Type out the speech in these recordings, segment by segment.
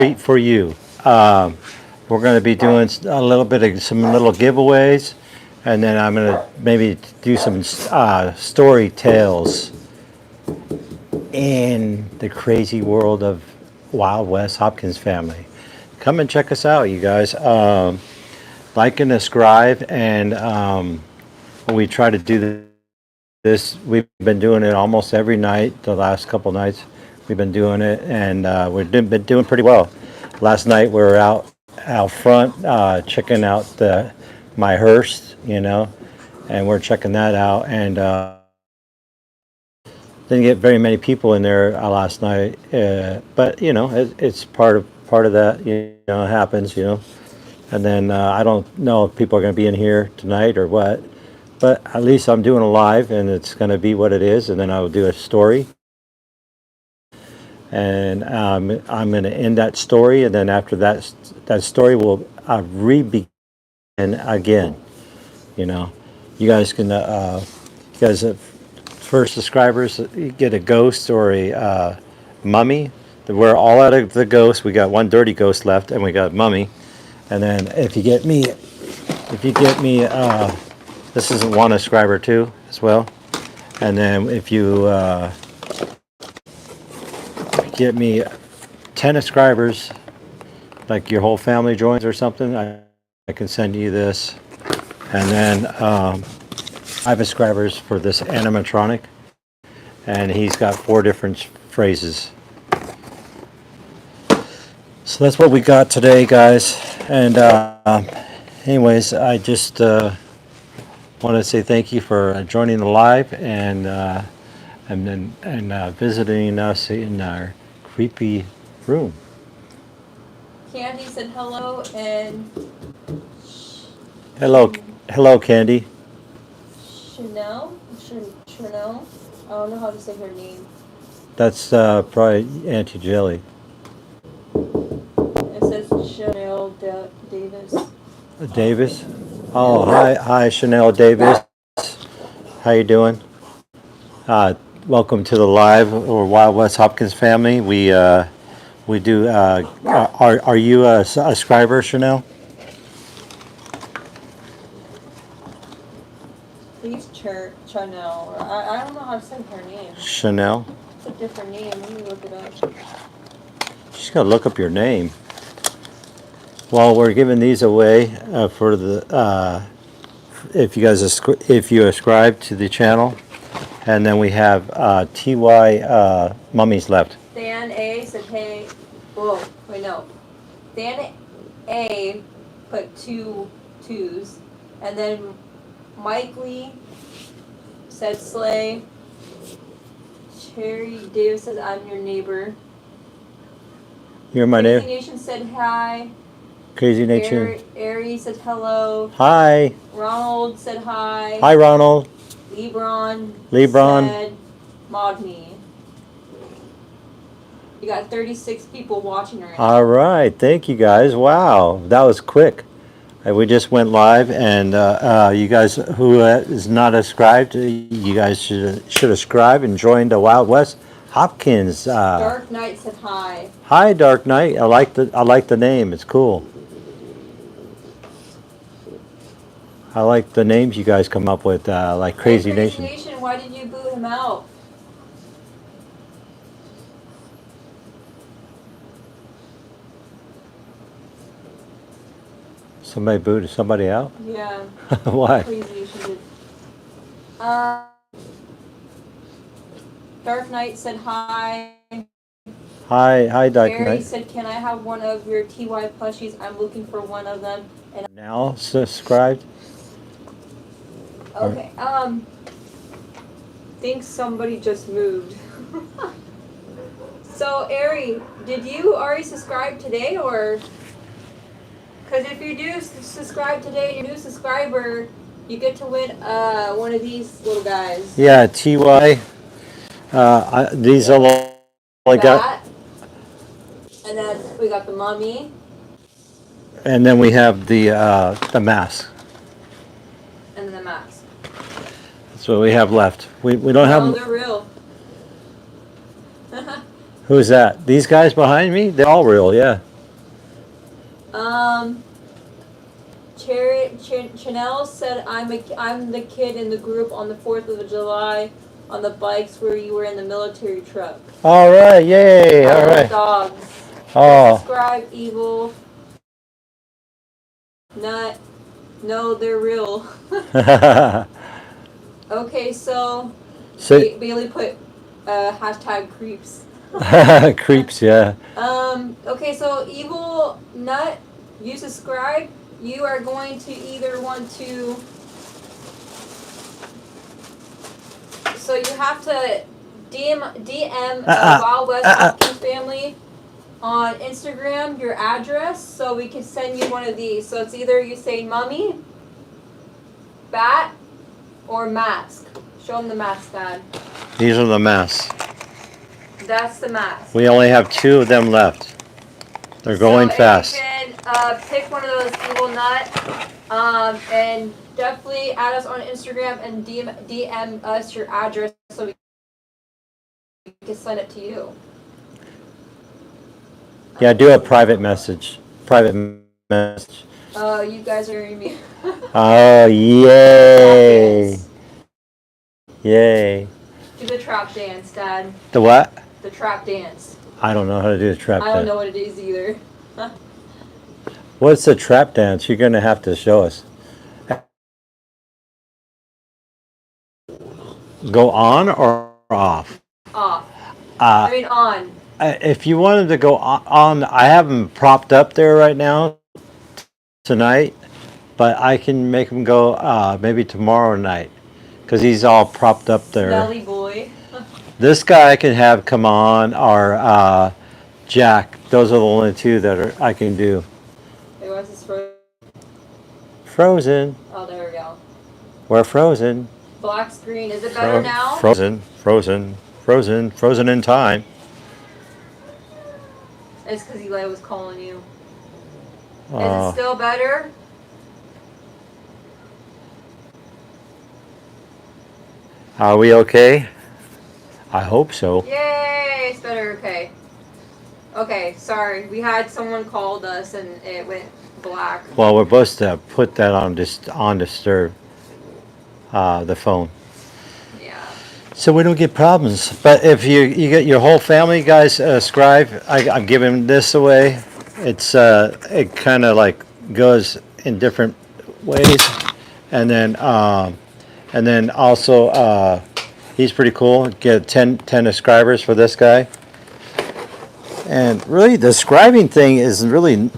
treat for you. We're going to be doing a little bit of some little giveaways, and then I'm going to maybe do some story tales in the crazy world of Wild West Hopkins family. Come and check us out, you guys. Like and subscribe, and we try to do this. We've been doing it almost every night. The last couple nights, we've been doing it, and we've been doing pretty well. Last night we were out front checking out my hearse, and we're checking that out, and didn't get very many people in there last night, but it's part of that. It happens. And then I don't know if people are going to be in here tonight or what, but at least I'm doing a live, and it's going to be what it is. And then I will do a story, and I'm going to end that story, and then after that story will re-begin again. You guys can, first subscribers, you get a ghost or a mummy. We're all out of the ghost. We got one dirty ghost left, and we got mummy. And then if you get me, this is one subscriber too as well. And then if you get me 10 subscribers, like your whole family joins or something, I can send you this. And then 5 subscribers for this animatronic, and he's got 4 different phrases. So that's what we got today, guys. And anyways, I just want to say thank you for joining the live and visiting us in our creepy room. Candy said hello, and hello, Candy. Chanel. I don't know how to say her name. That's probably Auntie Jelly. It says Chanel Davis. Davis? Oh, hi, Chanel Davis. How you doing? Welcome to the live or Wild West Hopkins family. We do. Are you a subscriber, Chanel? Please, Chanel. I don't know how to say her name. Chanel. It's a different name. Let me look it up. She's gotta look up your name. Well, we're giving these away for the if you ascribe to the channel, and then we have TY mummies left. Dan A said, hey. Whoa, wait, no. Dan A put 2 2s, and then Mike Lee said slay. Cherry Davis says I'm your neighbor. You're my neighbor. Crazy Nation said hi. Crazy Nation. Ari said hello. Hi. Ronald said hi. Hi, Ronald. Lebron said mod me. You got 36 people watching right now. All right, thank you guys. Wow, that was quick. We just went live, and you guys who is not subscribed, you guys should subscribe and join the Wild West Hopkins. Dark Knight said hi. Hi, Dark Knight. I like the name. It's cool. I like the names you guys come up with, like Crazy Nation. Crazy Nation, why did you boot him out? Somebody booted somebody out? Yeah. Why? Crazy Nation did. Dark Knight said hi. Hi, Dark Gary Knight. said, can I have one of your TY plushies? I'm looking for one of them. And Now subscribed? okay, think somebody just moved. So, Ari, did you already subscribe today, or? Because if you do subscribe today, your new subscriber, you get to win one of these little guys. Yeah, TY. These are all I got. And then we got the mummy. And then we have the mask. And then the mask. That's what we have left. We don't have. Oh, they're real. Who's that? These guys behind me? They're all real, yeah. Chanel said, I'm the kid in the group on the 4th of July on the bikes where you were in the military truck. All right, yay, I all love right. dogs. Oh. Subscribe, evil. Not. No, they're real. Okay, so So, Bailey put hashtag creeps. creeps, yeah. Okay, so evil nut, you subscribe. You are going to either want to. So you have to DM Wild West Hopkins family on Instagram your address so we can send you one of these. So it's either you say mummy, bat, or mask. Show them the mask, Dad. These are the masks. That's the mask. We only have 2 of them left. They're going fast. So if you can pick one of those evil nut, and definitely add us on Instagram and DM us your address so we can send it to you. Yeah, do a private message. Private message. You guys are hearing me. Oh, yay. Yay. Do the trap dance, Dad. The what? The trap dance. I don't know how to do the trap I dance. don't know what it is either. What's the trap dance? You're going to have to show us. Go on or off? Off. I mean on. If you wanted to go on, I have them propped up there right now tonight, but I can make them go maybe tomorrow night because he's all propped up there. Smelly boy. This guy I can have come on, or Jack. Those are the only 2 that I can do. Hey, what's this frozen? Frozen. Oh, there we go. We're frozen. Black screen. Is it better now? Frozen in time. It's because Eli was calling you. Is Oh. it still better? Are we okay? I hope so. Yay! It's better. Okay. Okay. Sorry, we had someone called us and it went black. Well, we're supposed to put that on disturb the phone, Yeah. so we don't get problems. But if you get your whole family, guys, subscribe. I'm giving this away. It's it kind of like goes in different ways, and then also he's pretty cool. Get 10 subscribers for this guy. And really, the subscribing thing is really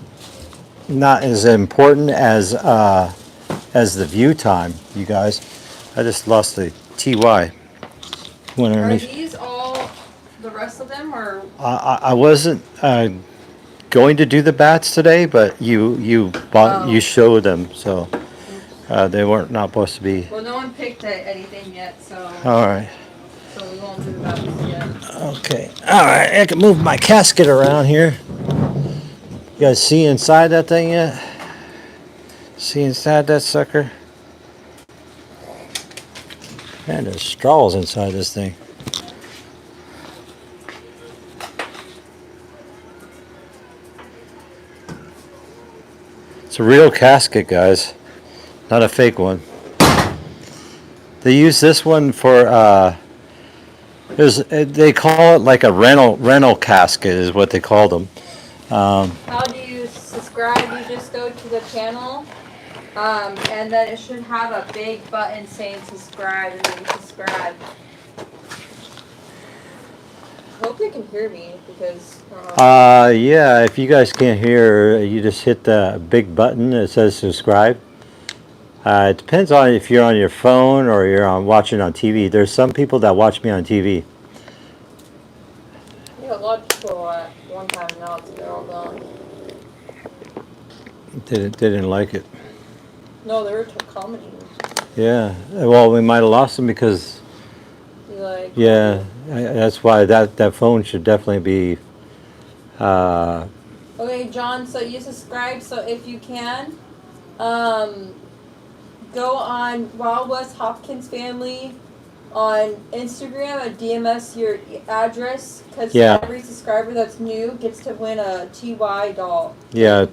not as important as the view time, you guys. I just lost the TY. Went Are underneath. these all the rest of them, or? I wasn't going to do the bats today, but you bought you showed them, so they weren't not supposed to be. Well, no one picked anything yet, so. All right. So we won't do that yet. Okay. All right. I can move my casket around here. You guys see inside that thing yet? See inside that sucker? Man, there's straws inside this thing. It's a real casket, guys, not a fake one. They use this one for they call it like a rental casket is what they call them. How do you subscribe? You just go to the channel, and then it should have a big button saying subscribe, and then you subscribe. I hope you can hear me because. Yeah, if you guys can't hear, you just hit the big button that says subscribe. It depends on if you're on your phone or you're watching on TV. There's some people that watch me on TV. Yeah, a lot of people at one time now they're all gone. They didn't like it. No, they were commenting. Yeah, well, we might have lost them because. Like. Yeah, that's why that phone should definitely be. Okay, John. So you subscribe. So if you can, go on Wild West Hopkins family on Instagram and DM us your address because every subscriber that's new gets to win a TY doll. Yeah,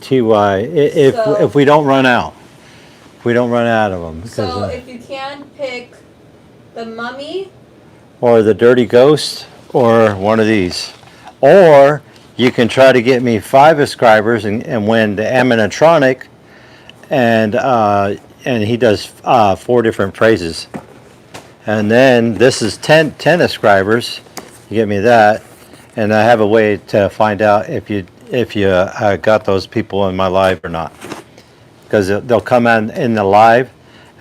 if we don't run out. If we don't run out of them. So if you can pick the mummy, or the dirty ghost, or one of these. Or you can try to get me 5 subscribers and win the animatronic, and he does 4 different phrases. And then this is 10 subscribers. You get me that, and I have a way to find out if you got those people in my live or not, because they'll come in the live,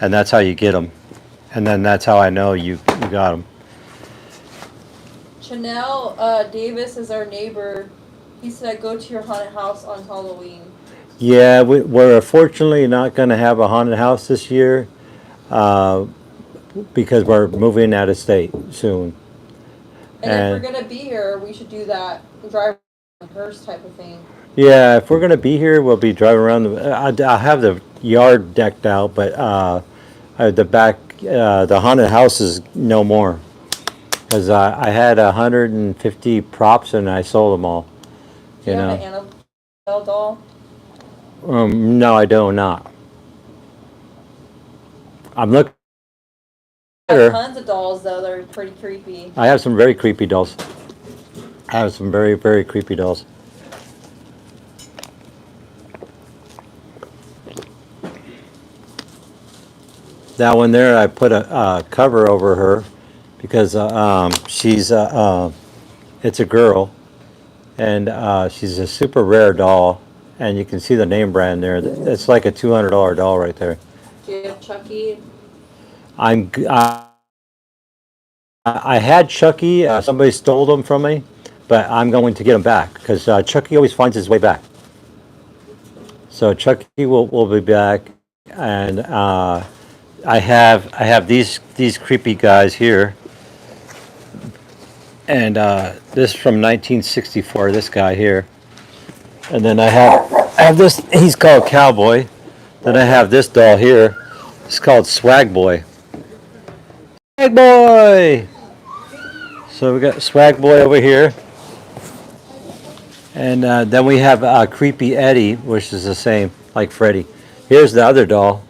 and that's how you get them, and then that's how I know you got them. Chanel Davis is our neighbor. He said go to your haunted house on Halloween. Yeah, we're fortunately not going to have a haunted house this year, because we're moving out of state soon. And if we're going to be here, we should do that drive around hearse type of thing. Yeah, if we're going to be here, we'll be driving around. I have the yard decked out, but the back, the haunted house is no more. Because I had 150 props and I sold them all. Do you have an Annabelle doll? No, I do not. I'm looking. I have tons of dolls though. They're pretty creepy. I have some very creepy dolls. I have some very, very creepy dolls. That one there, I put a cover over her because she's it's a girl, and she's a super rare doll, and you can see the name brand there. It's like a $200 doll right there. Do you have Chucky? I had Chucky. Somebody stole them from me, but I'm going to get them back because Chucky always finds his way back. So Chucky will be back, and I have these creepy guys here, and this from 1964. This guy here, and then I have this. He's called Cowboy. Then I have this doll here. It's called Swag Boy. Swag Boy. So we got Swag Boy over here, and then we have Creepy Eddie, which is the same like Freddy. Here's the other doll.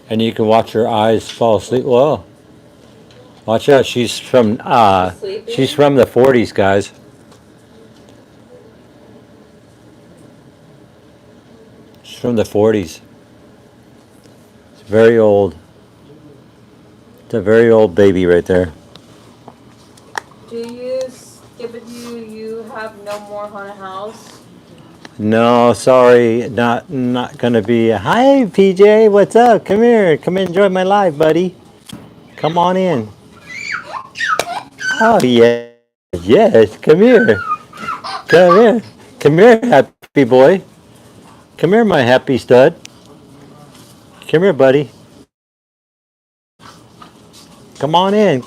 And you can watch her eyes fall asleep. Whoa. Watch out. She's from the 40s, guys. She's from the 40s. It's very old. It's a very old baby right there. Do you have no more haunted house? No, sorry, not gonna be. Hi, PJ, what's up? Come here, come enjoy my live, buddy. Come on in. Oh yeah, yes, come here, come here, happy boy. Come here, my happy stud. Come here, buddy. Come on in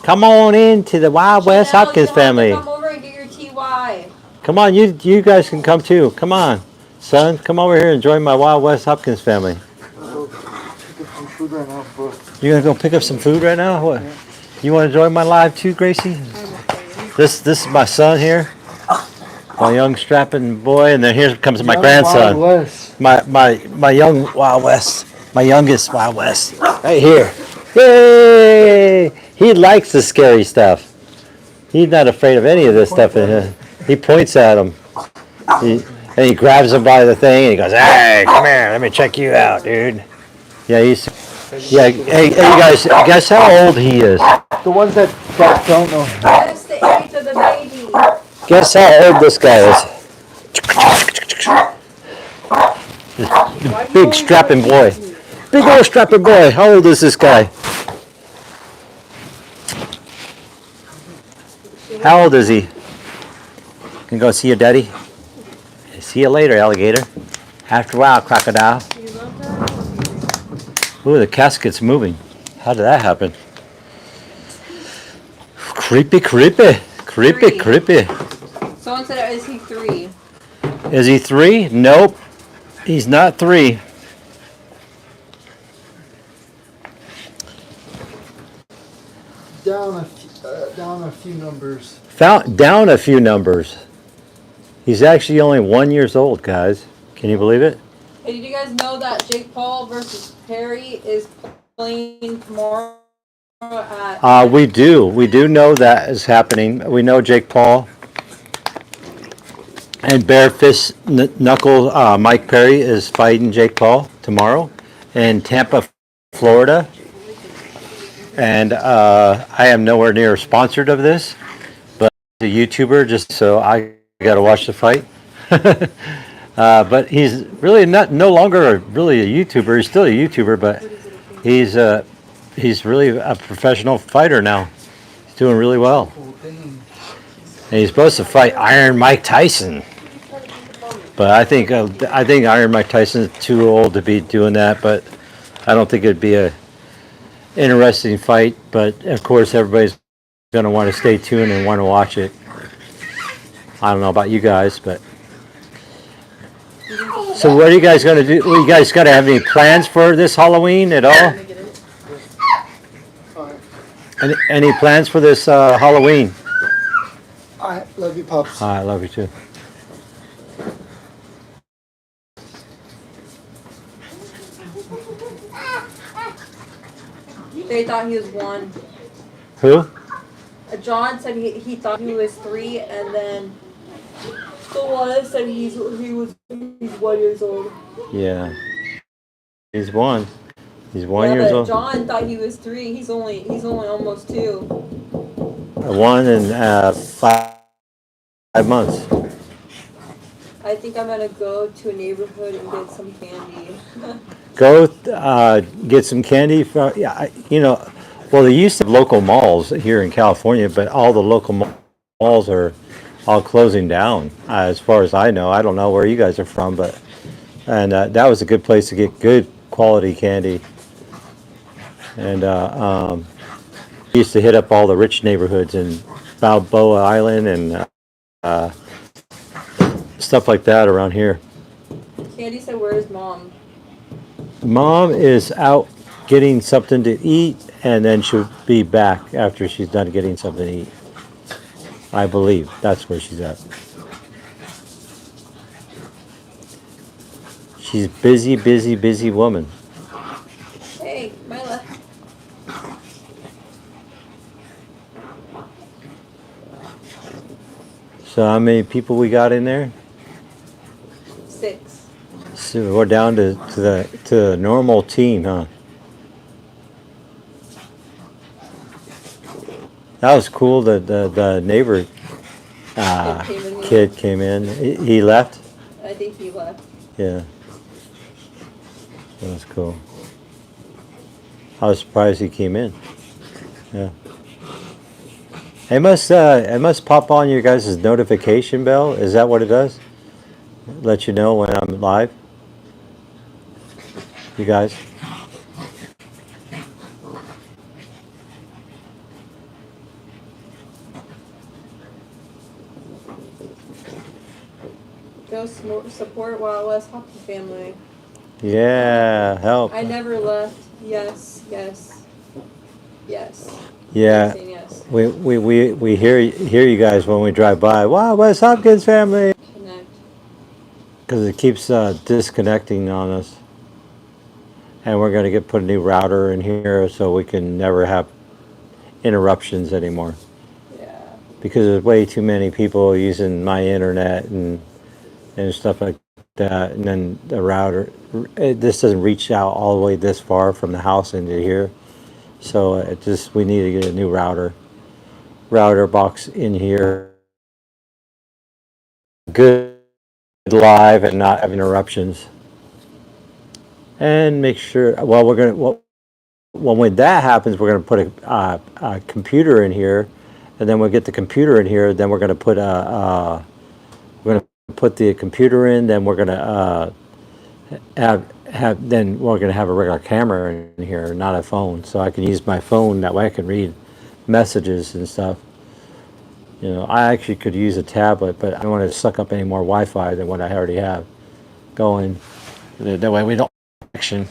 to the Wild West Hopkins family. Come over and get your TY. Come on, you guys can come too. Come on, son. Come over here and join my Wild West Hopkins family. You gonna go pick up some food right now? What? You want to join my live too, Gracie? This is my son here, my young strapping boy, and then here comes my grandson, my young Wild West, my youngest Wild West, right here. Yay! He likes the scary stuff. He's not afraid of any of this stuff in here. He points at him, and he grabs him by the thing, and he goes, "Hey, come here, let me check you out, dude." Yeah, hey, you guys, guess how old he is? The ones that don't know. That's the age of the baby. Guess how old this guy is? This big strapping boy. Big old strapping boy. How old is this guy? How old is he? Can go see your daddy? See you later, alligator. After a while, crocodile. Ooh, the casket's moving. How did that happen? Creepy. Someone said, is he 3? Is he 3? Nope. He's not 3. Down a few numbers. Down a few numbers. He's actually only 1 year old, guys. Can you believe it? Hey, did you guys know that Jake Paul versus Perry is playing tomorrow at? We do. We do know that is happening. We know Jake Paul and bare fist knuckle Mike Perry is fighting Jake Paul tomorrow in Tampa, Florida. And I am nowhere near sponsored of this, but a YouTuber just so I got to watch the fight. But he's really no longer really a YouTuber. He's still a YouTuber, but he's really a professional fighter now. He's doing really well. And he's supposed to fight Iron Mike Tyson. But I think Iron Mike Tyson's too old to be doing that. But I don't think it'd be a interesting fight. But of course, everybody's going to want to stay tuned and want to watch it. I don't know about you guys, but. So what are you guys going to do? You guys got to have any plans for this Halloween at all? Any plans for this Halloween? I love you, Pops. I love you too. They thought he was 1. Who? John said he thought he was 3, and then Solana said he's 1 years old. Yeah. He's 1. He's 1 years but old. John thought he was 3. He's only almost 2. 1 and 5 months. I think I'm gonna go to a neighborhood and get some candy. Go get some candy from. Yeah, well, they used to have local malls here in California, but all the local malls are all closing down. As far as I know, I don't know where you guys are from, but that was a good place to get good quality candy. And used to hit up all the rich neighborhoods in Balboa Island and stuff like that around here. Candy said, "Where's Mom?" Mom is out getting something to eat, and then she'll be back after she's done getting something to eat. I believe that's where she's at. She's busy woman. Hey, Mila. So how many people we got in there? 6. So we're down to the normal team, huh? That was cool. The neighbor kid came in. He left. I think he left. Yeah, that was cool. I was surprised he came in. Yeah. It must pop on your guys' notification bell. Is that what it does? Let you know when I'm live. You guys. Go support Wild West Hopkins family. Yeah, help. I never left. Yes. Yeah, Yes. we hear you guys when we drive by. Wow, West Hopkins family. Connect. Because it keeps disconnecting on us. And we're going to put a new router in here so we can never have interruptions anymore. Yeah. Because there's way too many people using my internet and stuff like that. And then the router, this doesn't reach out all the way this far from the house into here. So we need to get a new router box in here. Good live and not have interruptions. And make sure, when that happens, we're going to put a computer in here, and then we'll get the computer in here. Then we're going to put the computer in. Then we're going to have a regular camera in here, not a phone. So I can use my phone that way. I can read messages and stuff. I actually could use a tablet, but I don't want to suck up any more Wi-Fi than what I already have going. That way we don't. Action.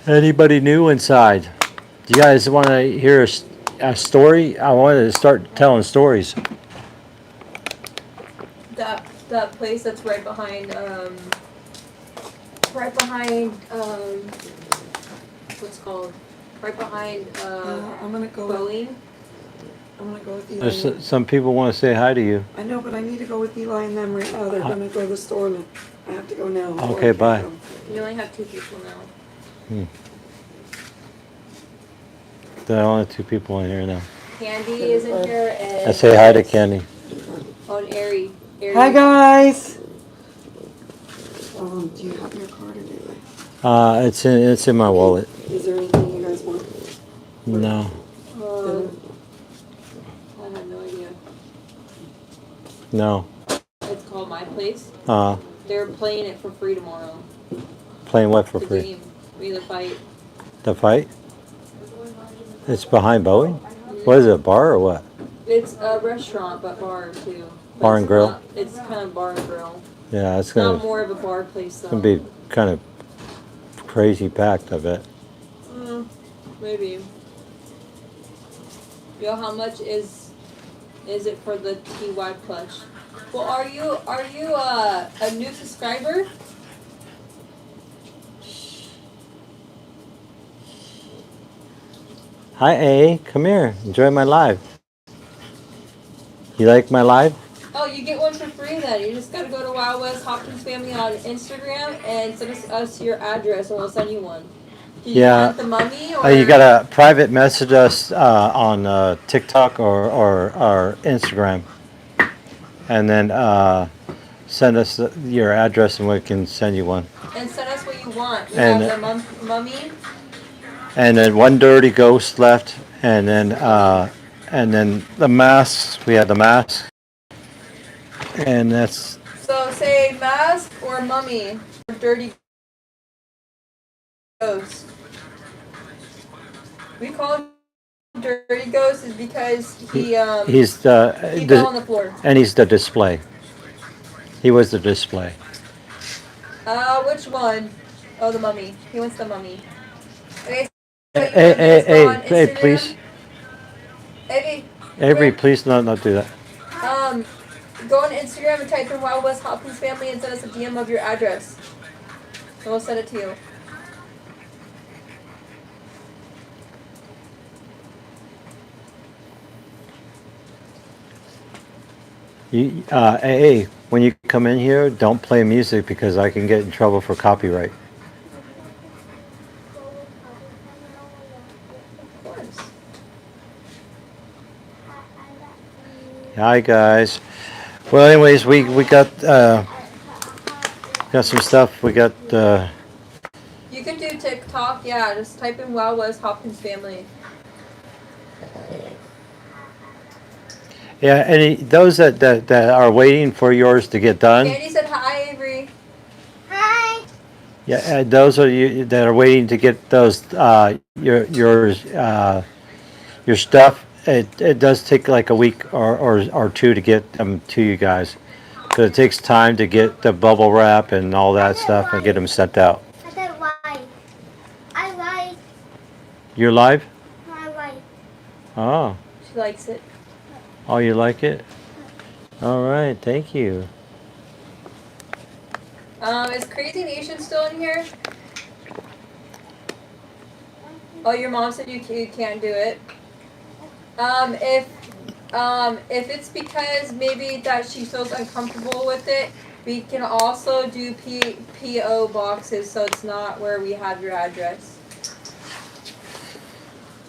Anybody new inside? Do you guys want to hear a story? I wanted to start telling stories. that place that's right behind what's it called? Right behind I'm gonna go with, Boeing. I'm gonna go with Eli. There's some people want to say hi to you. I know, but I need to go with Eli and them right now. They're gonna go to the store and I have to go now. or Okay, I can't bye. go. You only have 2 people now. There are only 2 people in here now. Candy is in here and I say hi to Kenny. Oh, and Ari. Hi guys! Do you have your card or do It's in my wallet. Is there anything you guys want? No. I have no idea. No. It's called My Place. Uh, They're playing it for free tomorrow. playing what for The free? game. The fight. The fight? It's behind Boeing? What is it, a bar or what? It's a restaurant, but bar too. But Bar and it's grill? not- It's kind of bar and grill. Yeah, it's Not gonna more of a bar place though. be kind of crazy packed, I bet. Maybe. Yo, how much is it for the TY plush? Well, are you a new subscriber? Hi, A. Come here. Enjoy my live. You like my live? Oh, you get one for free then. You just gotta go to Wild West Hopkins Family on Instagram and send us your address and we'll send you one. Do you Yeah. want the mummy or You gotta private message us on TikTok or Instagram, and then send us your address and we can send you one. and send us what you want. You And- have the mummy. And then one dirty ghost left, and then the masks. We had the mask, and that's So say mask or mummy or dirty ghost. We call him dirty ghost is because he he's he fell on the floor. and he's the display. He was the display. Which one? Oh, the mummy. He wants the mummy. Okay. So you Hey, want this hey, on hey, Instagram? please, Hey, Avery, please not do that. go on Instagram and type in Wild West Hopkins Family and send us a DM of your address. And we'll send it to you. Hey, when you come in here, don't play music because I can get in trouble for copyright. Of course. Hi guys. Well, anyways, we got some stuff. We got You can do TikTok, yeah. Just type in Wild West Hopkins Family. yeah. Any those that are waiting for yours to get done. Candy said hi, Avery. Yeah, those are you that are waiting to get those your stuff. It does take like a week or 2 to get them to you guys. So it takes time to get the bubble wrap and all that stuff and get them sent out. I like. You're live? I like. Oh, She likes it. oh, you like it? All right, thank you. Is Crazy Nation still in here? Oh, your mom said you can't do it. If it's because maybe that she feels uncomfortable with it, we can also do PO boxes so it's not where we have your address.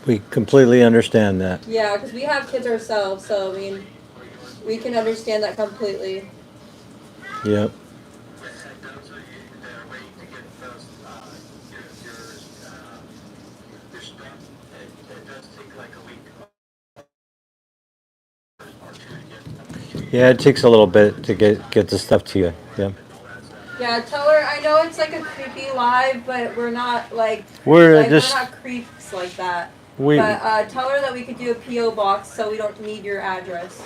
We completely understand that. Yeah, because we have kids ourselves, so I mean, we can understand that completely. Yep. Yeah, it takes a little bit to get the stuff to you. Yeah. Yeah, tell her. I know it's like a creepy live, but we're not like We're we're just not creeps like that. we But tell her that we could do a PO box so we don't need your address.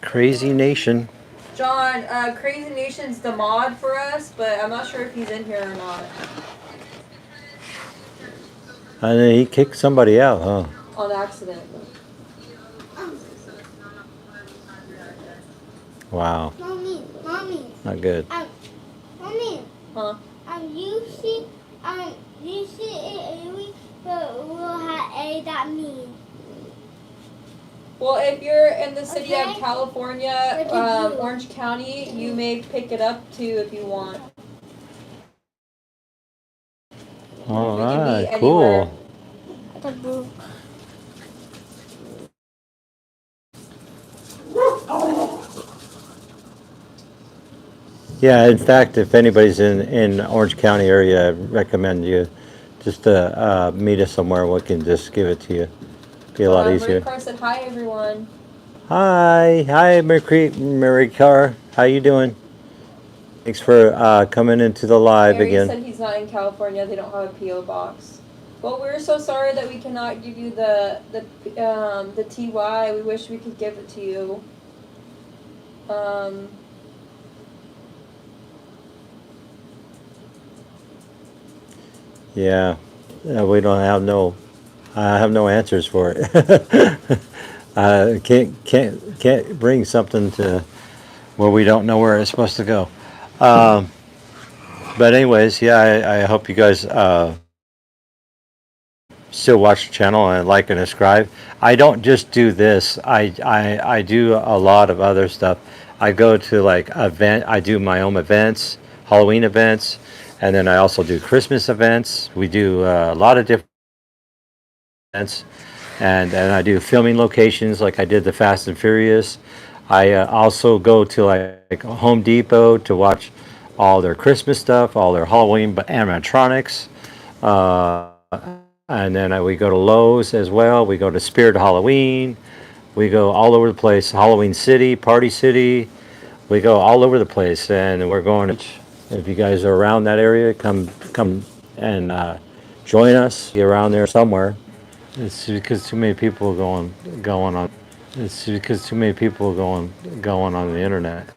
Crazy Nation. John, Crazy Nation's the mod for us, but I'm not sure if he's in here or not. And then he kicked somebody out, huh? on accident. Wow, Mommy. not good. Mommy. Huh? You see it, but we'll have a that mean. Well, if you're in the city of Okay. California, What did you- Orange County, you may pick it up too if you want. All We can be right, cool. anywhere. The book. Yeah, in fact, if anybody's in Orange County area, I recommend you just meet us somewhere. We can just give it to you. Be a lot easier. Marie Carr said hi, everyone. Hi, Mary Carr. How you doing? Thanks for coming into the live Mary again. said he's not in California. They don't have a PO box. Well, we're so sorry that we cannot give you the TY. We wish we could give it to you. Yeah, we don't have no. I have no answers for it. Can't bring something to where we don't know where it's supposed to go. But anyways, yeah, I hope you guys still watch the channel and like and subscribe. I don't just do this. I do a lot of other stuff. I go to I do my own events, Halloween events, and then I also do Christmas events. We do a lot of different events, and I do filming locations like I did the Fast and Furious. I also go to like Home Depot to watch all their Christmas stuff, all their Halloween animatronics. And then we go to Lowe's as well. We go to Spirit Halloween. We go all over the place. Halloween City, Party City. We go all over the place, and we're going to. If you guys are around that area, come and join us. Get around there somewhere. It's because too many people going on. It's because too many people going on the internet.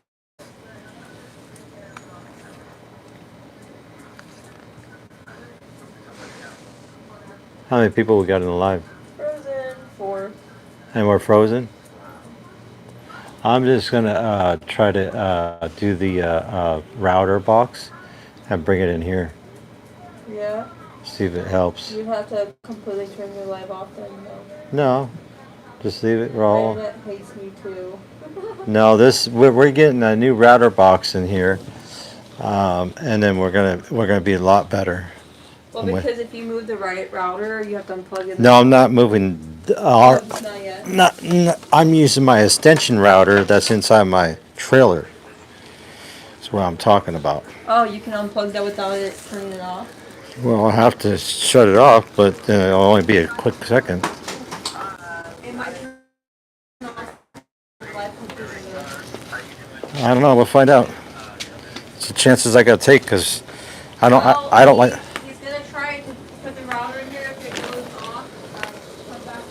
How many people we got in the live? Frozen 4. And we're frozen. I'm just gonna try to do the router box and bring it in here. Yeah. See if it helps. You'd have to completely turn your live off then. No, just leave it roll. Internet hates me too. No, we're getting a new router box in here, and then we're gonna be a lot better. Well, because if you move the right router, you have to unplug it. No, I'm not moving. Not yet. I'm using my extension router that's inside my trailer. That's what I'm talking about. Oh, you can unplug that without it turning it off? Well, I'll have to shut it off, but it'll only be a quick second. It might turn off live completely. I don't know. We'll find out. It's the chances I gotta take because I don't like. He's gonna try to put the router in here. If it goes off, come back.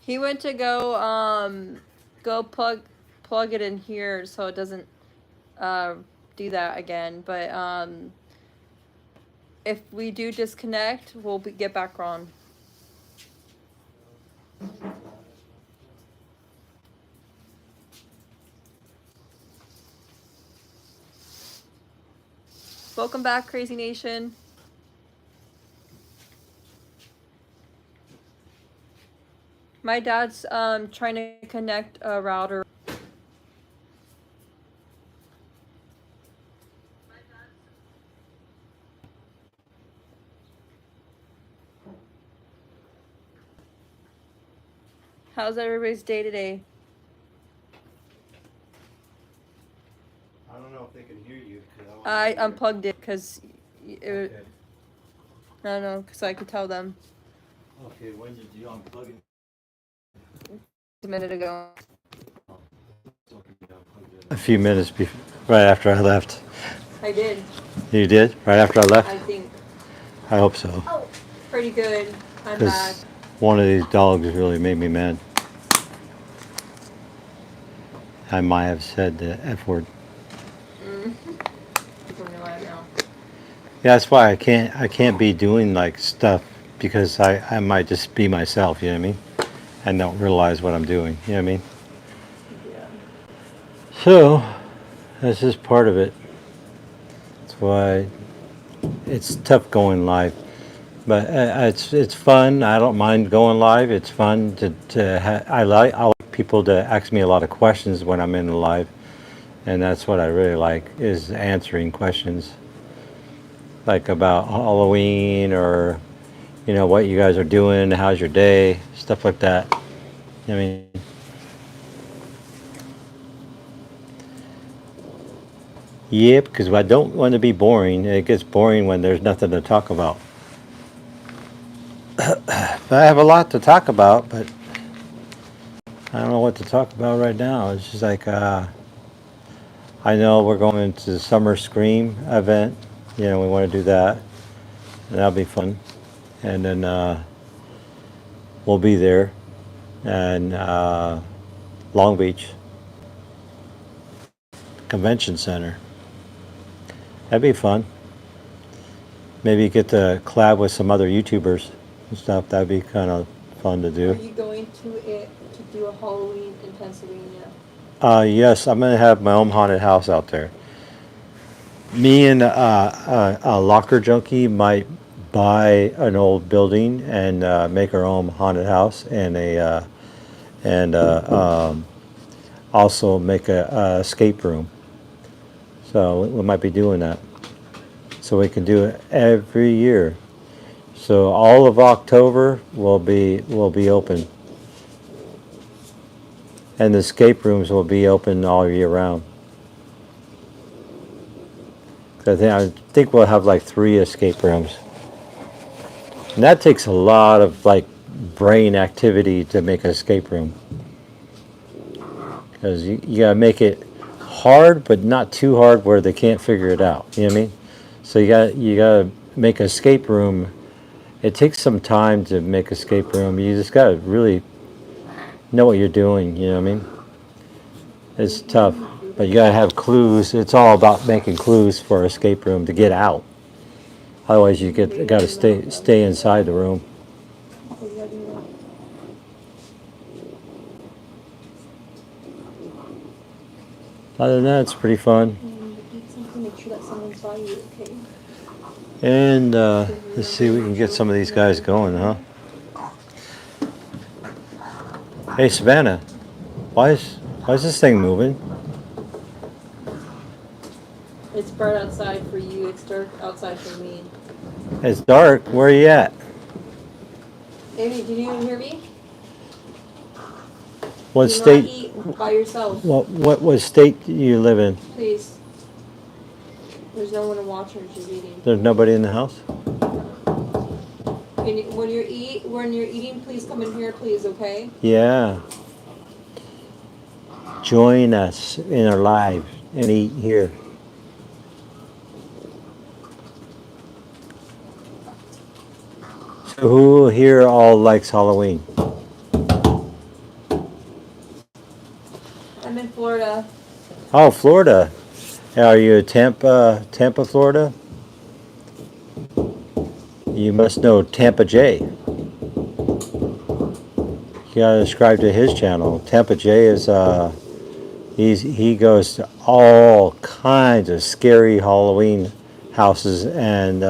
He went to go plug it in here so it doesn't do that again. But if we do disconnect, we'll get back on. Welcome back, Crazy Nation. My dad's trying to connect a router. How's everybody's day today? I don't know if they can hear you. I unplugged it because I don't know, because I could tell them Okay, when did you unplug it? a minute ago. A few minutes right after I left. I did, You did? Right after I left? I think. I hope so. Pretty good. I'm back. Because one of these dogs really made me mad. I might have said the F word. People know now. Yeah, that's why I can't be doing like stuff because I might just be myself, you know what I mean? And don't realize what I'm doing, you know what I mean? Yeah. So that's just part of it. That's why it's tough going live. But it's fun. I don't mind going live. It's fun I like people to ask me a lot of questions when I'm in the live, and that's what I really like is answering questions like about Halloween or what you guys are doing, how's your day, stuff like that. I mean, yep, because I don't want to be boring. It gets boring when there's nothing to talk about. But I have a lot to talk about, but I don't know what to talk about right now. It's just like I know we're going to the summer scream event. We want to do that, and that'll be fun. And then we'll be there, and Long Beach Convention Center. That'd be fun. Maybe get to collab with some other YouTubers and stuff. That'd be kind of fun to Are do. you going to do a Halloween in Pennsylvania? Yes, I'm gonna have my own haunted house out there. Me and a locker junkie might buy an old building and make our own haunted house and also make a escape room. So we might be doing that. So we can do it every year. So all of October will be open, and the escape rooms will be open all year round. I think we'll have like 3 escape rooms, and that takes a lot of like brain activity to make an escape room because you gotta make it hard, but not too hard where they can't figure it out. You know what I mean? So you gotta make an escape room. It takes some time to make escape room. You just gotta really know what you're doing. You know what I mean? It's tough, but you gotta have clues. It's all about making clues for escape room to get out. Otherwise, gotta stay inside the room. What do you gotta do now? Other than that, it's pretty fun. Eat something, make sure that someone's by you, okay? And let's see if we can get some of these guys going, huh? Hey, Savannah, why is this thing moving? It's bright outside for you, it's dark outside for me. It's dark. Where are you at? Amy, did you even hear me? What Do state? not eat by yourself, What state do you live in? please. There's no one to watch her, she's eating. There's nobody in the house? When you're eating, please come in here, please, okay? Yeah. Join us in our live and eat here. So who here all likes Halloween? I'm in Florida. Oh, Florida. Are you Tampa, Florida? You must know Tampa J. You gotta subscribe to his channel. Tampa J is he goes to all kinds of scary Halloween houses, and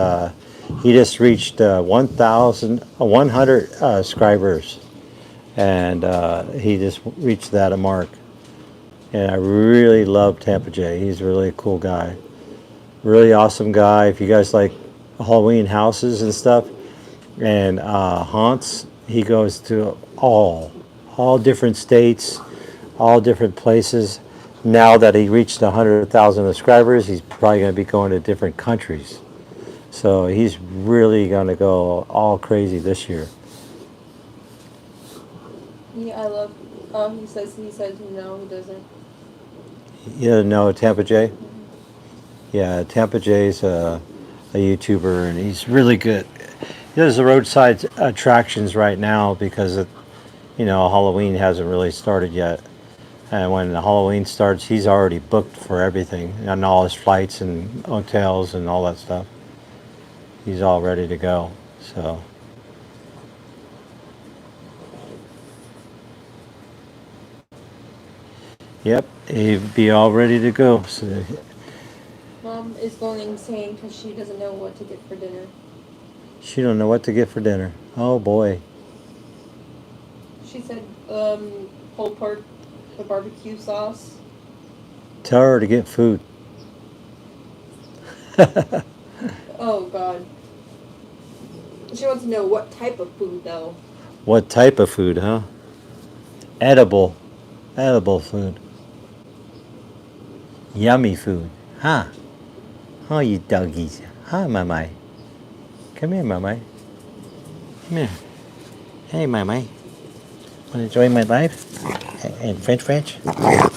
he just reached 1,100 subscribers, and he just reached that mark. And I really love Tampa J. He's really a cool guy, really awesome guy. If you guys like Halloween houses and stuff and haunts, he goes to all different states, all different places. Now that he reached 100,000 subscribers, he's probably going to be going to different countries. So he's really going to go all crazy this year. Yeah, I love. Oh, he says no, he doesn't. You know Tampa J? Yeah, Tampa J's a YouTuber, and he's really good. He does the roadside attractions right now because Halloween hasn't really started yet. And when the Halloween starts, he's already booked for everything and all his flights and hotels and all that stuff. He's all ready to go. So. Yep, he'd be all ready to go. So. Mom is going insane because she doesn't know what to get for dinner. She don't know what to get for dinner. Oh boy. She said, pulled pork, the barbecue sauce. Tell her to get food. Oh God. She wants to know what type of food though. What type of food, huh? Edible. Edible food. Yummy food. Huh? Oh, you doggies. Huh, Mamai? Come here, Mamai. Come here. Hey, Mamai. Want to enjoy my life? And French?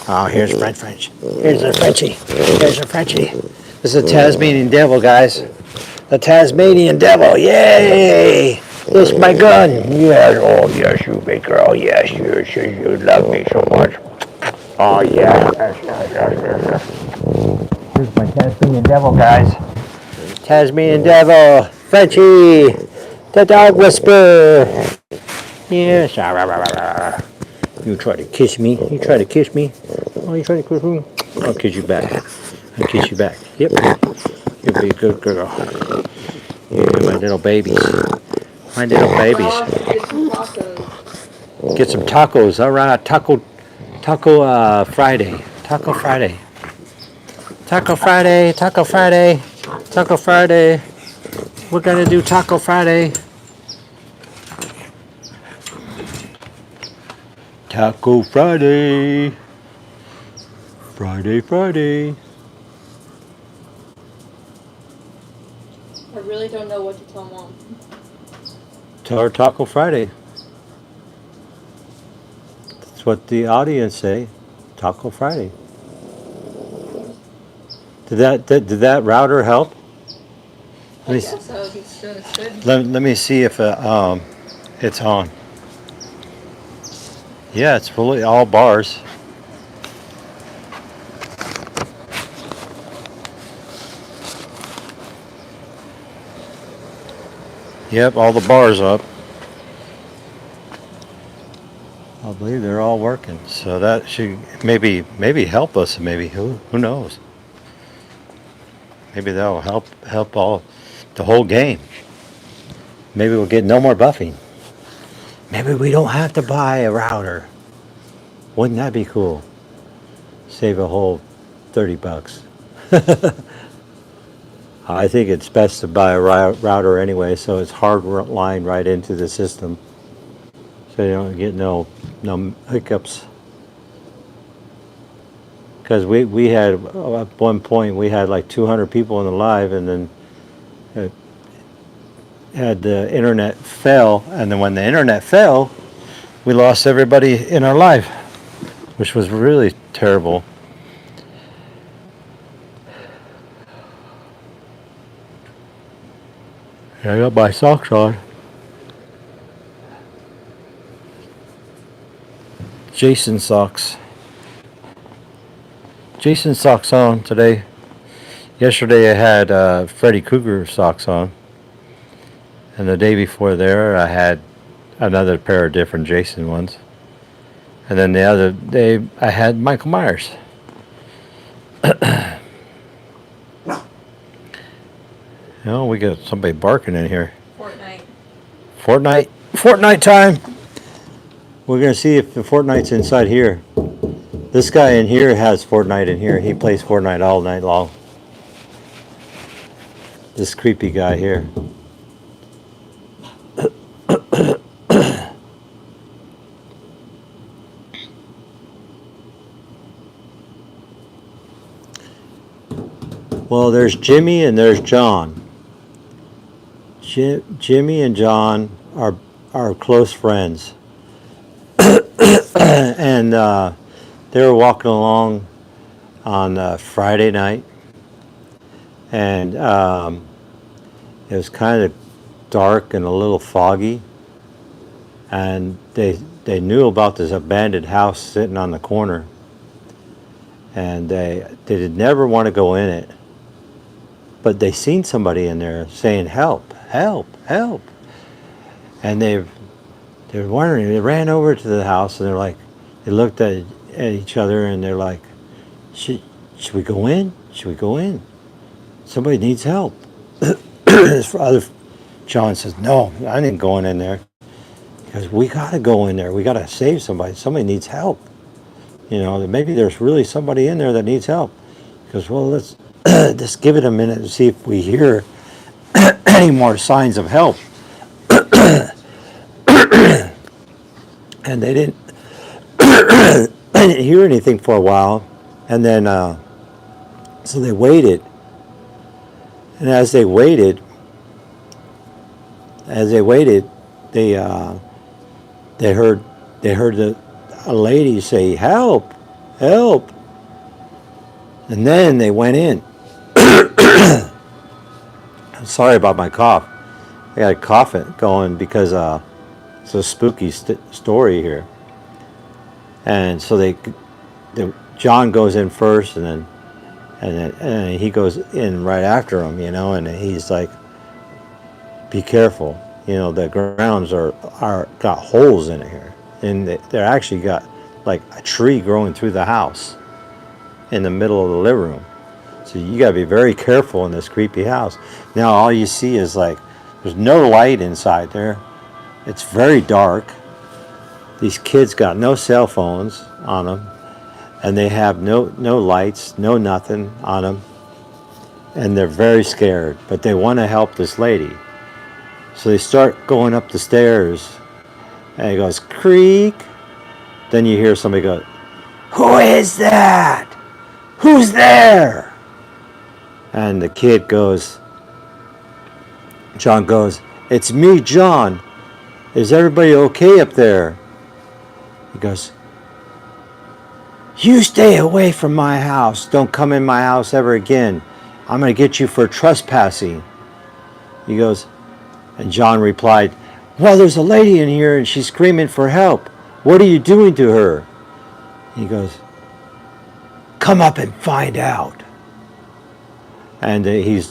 Oh, here's French. Here's a Frenchie. Here's a Frenchie. This is a Tasmanian devil, guys. The Tasmanian devil. Yay! This is my gun. Yes, oh, yes, you big girl. Yes, you love me so much. Oh, yes. Here's my Tasmanian devil, guys. Tasmanian devil. Frenchie. The dog whisperer. Yes. You try to kiss me. Oh, you try to kiss me? I'll kiss you back. Yep. You'll be a good girl. Yeah, my little babies. I'll have to get some tacos. Get some tacos. All right. Taco Friday. Taco Friday. We're going to do Taco Friday. Taco Friday. Friday. I really don't know what to tell Mom. Tell her Taco Friday. That's what the audience say. Taco Friday. Did that router help? I guess so. It's doing good. Let me see if it's on. Yeah, it's fully all bars. Yep, all the bars up. I believe they're all working. So that should maybe help us. Maybe who knows? Maybe that'll help all the whole game. Maybe we'll get no more buffing. Maybe we don't have to buy a router. Wouldn't that be cool? Save a whole $30. I think it's best to buy a router anyway, so it's hard line right into the system, so you don't get no hiccups. Because we had at one point we had like 200 people in the live, and then had the internet fell, and then when the internet fell, we lost everybody in our live, which was really terrible. I got my socks on. Jason socks on today. Yesterday I had Freddy Krueger socks on. And the day before there I had another pair of different Jason ones. And then the other day I had Michael Myers. Oh, we got somebody barking in here. Fortnite time. We're gonna see if the Fortnite's inside here. This guy in here has Fortnite in here. He plays Fortnite all night long. This creepy guy here. Well, there's Jimmy and there's John. Jimmy and John are close friends. And they were walking along on Friday night, and it was kind of dark and a little foggy, and they knew about this abandoned house sitting on the corner, and they did never want to go in it, but they seen somebody in there saying help, help, help, and they're wondering. They ran over to the house and they're like, they looked at each other and they're like, should we go in? Should we go in? Somebody needs help. His father, John, says, no, I ain't going in there. Because we got to go in there. We got to save somebody. Somebody needs help. You know, maybe there's really somebody in there that needs help. Because, well, let's just give it a minute and see if we hear any more signs of help. And they didn't hear anything for a while. And then, so they waited. And as they waited, they heard a lady say, help, help. And then they went in. I'm sorry about my cough. I got a cough going because it's a spooky story here. And so John goes in first, and then he goes in right after him, you know, and he's like, be careful. You know, the grounds are got holes in it here, and they're actually got like a tree growing through the house in the middle of the living room. So you got to be very careful in this creepy house. Now all you see is like, there's no light inside there. It's very dark. These kids got no cell phones on them, and they have no lights, no nothing on them, and they're very scared, but they want to help this lady. So they start going up the stairs, and it goes creak. Then you hear somebody go, who is that? Who's there? And the kid goes, John goes, it's me, John. Is everybody okay up there? He goes, you stay away from my house. Don't come in my house ever again. I'm going to get you for trespassing. He goes, and John replied, well, there's a lady in here and she's screaming for help. What are you doing to her? He goes, come up and find out. And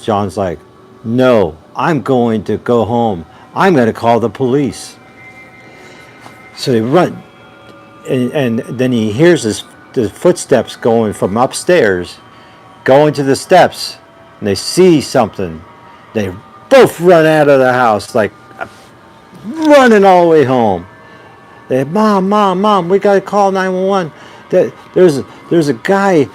John's like, no, I'm going to go home. I'm going to call the police. So they run, and then he hears the footsteps going from upstairs, going to the steps, and they see something. They both run out of the house, like running all the way home. They, Mom, we gotta call 911. There's a guy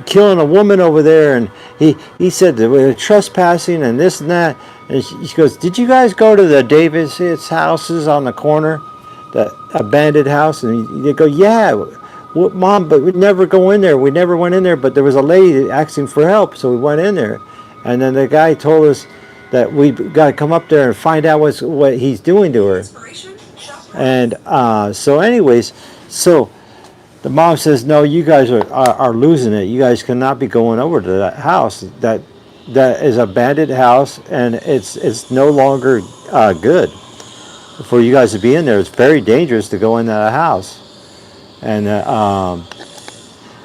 killing a woman over there, and he said that we were trespassing and this and that. And she goes, did you guys go to the Davis houses on the corner, the abandoned house? And they go, yeah, well, Mom, but we never go in there. We never went in there, but there was a lady asking for help, so we went in there. And then the guy told us that we got to come up there and find out what he's doing to her. And so anyways, so the mom says, no, you guys are losing it. You guys cannot be going over to that house. That is an abandoned house, and it's no longer good for you guys to be in there. It's very dangerous to go in that house. And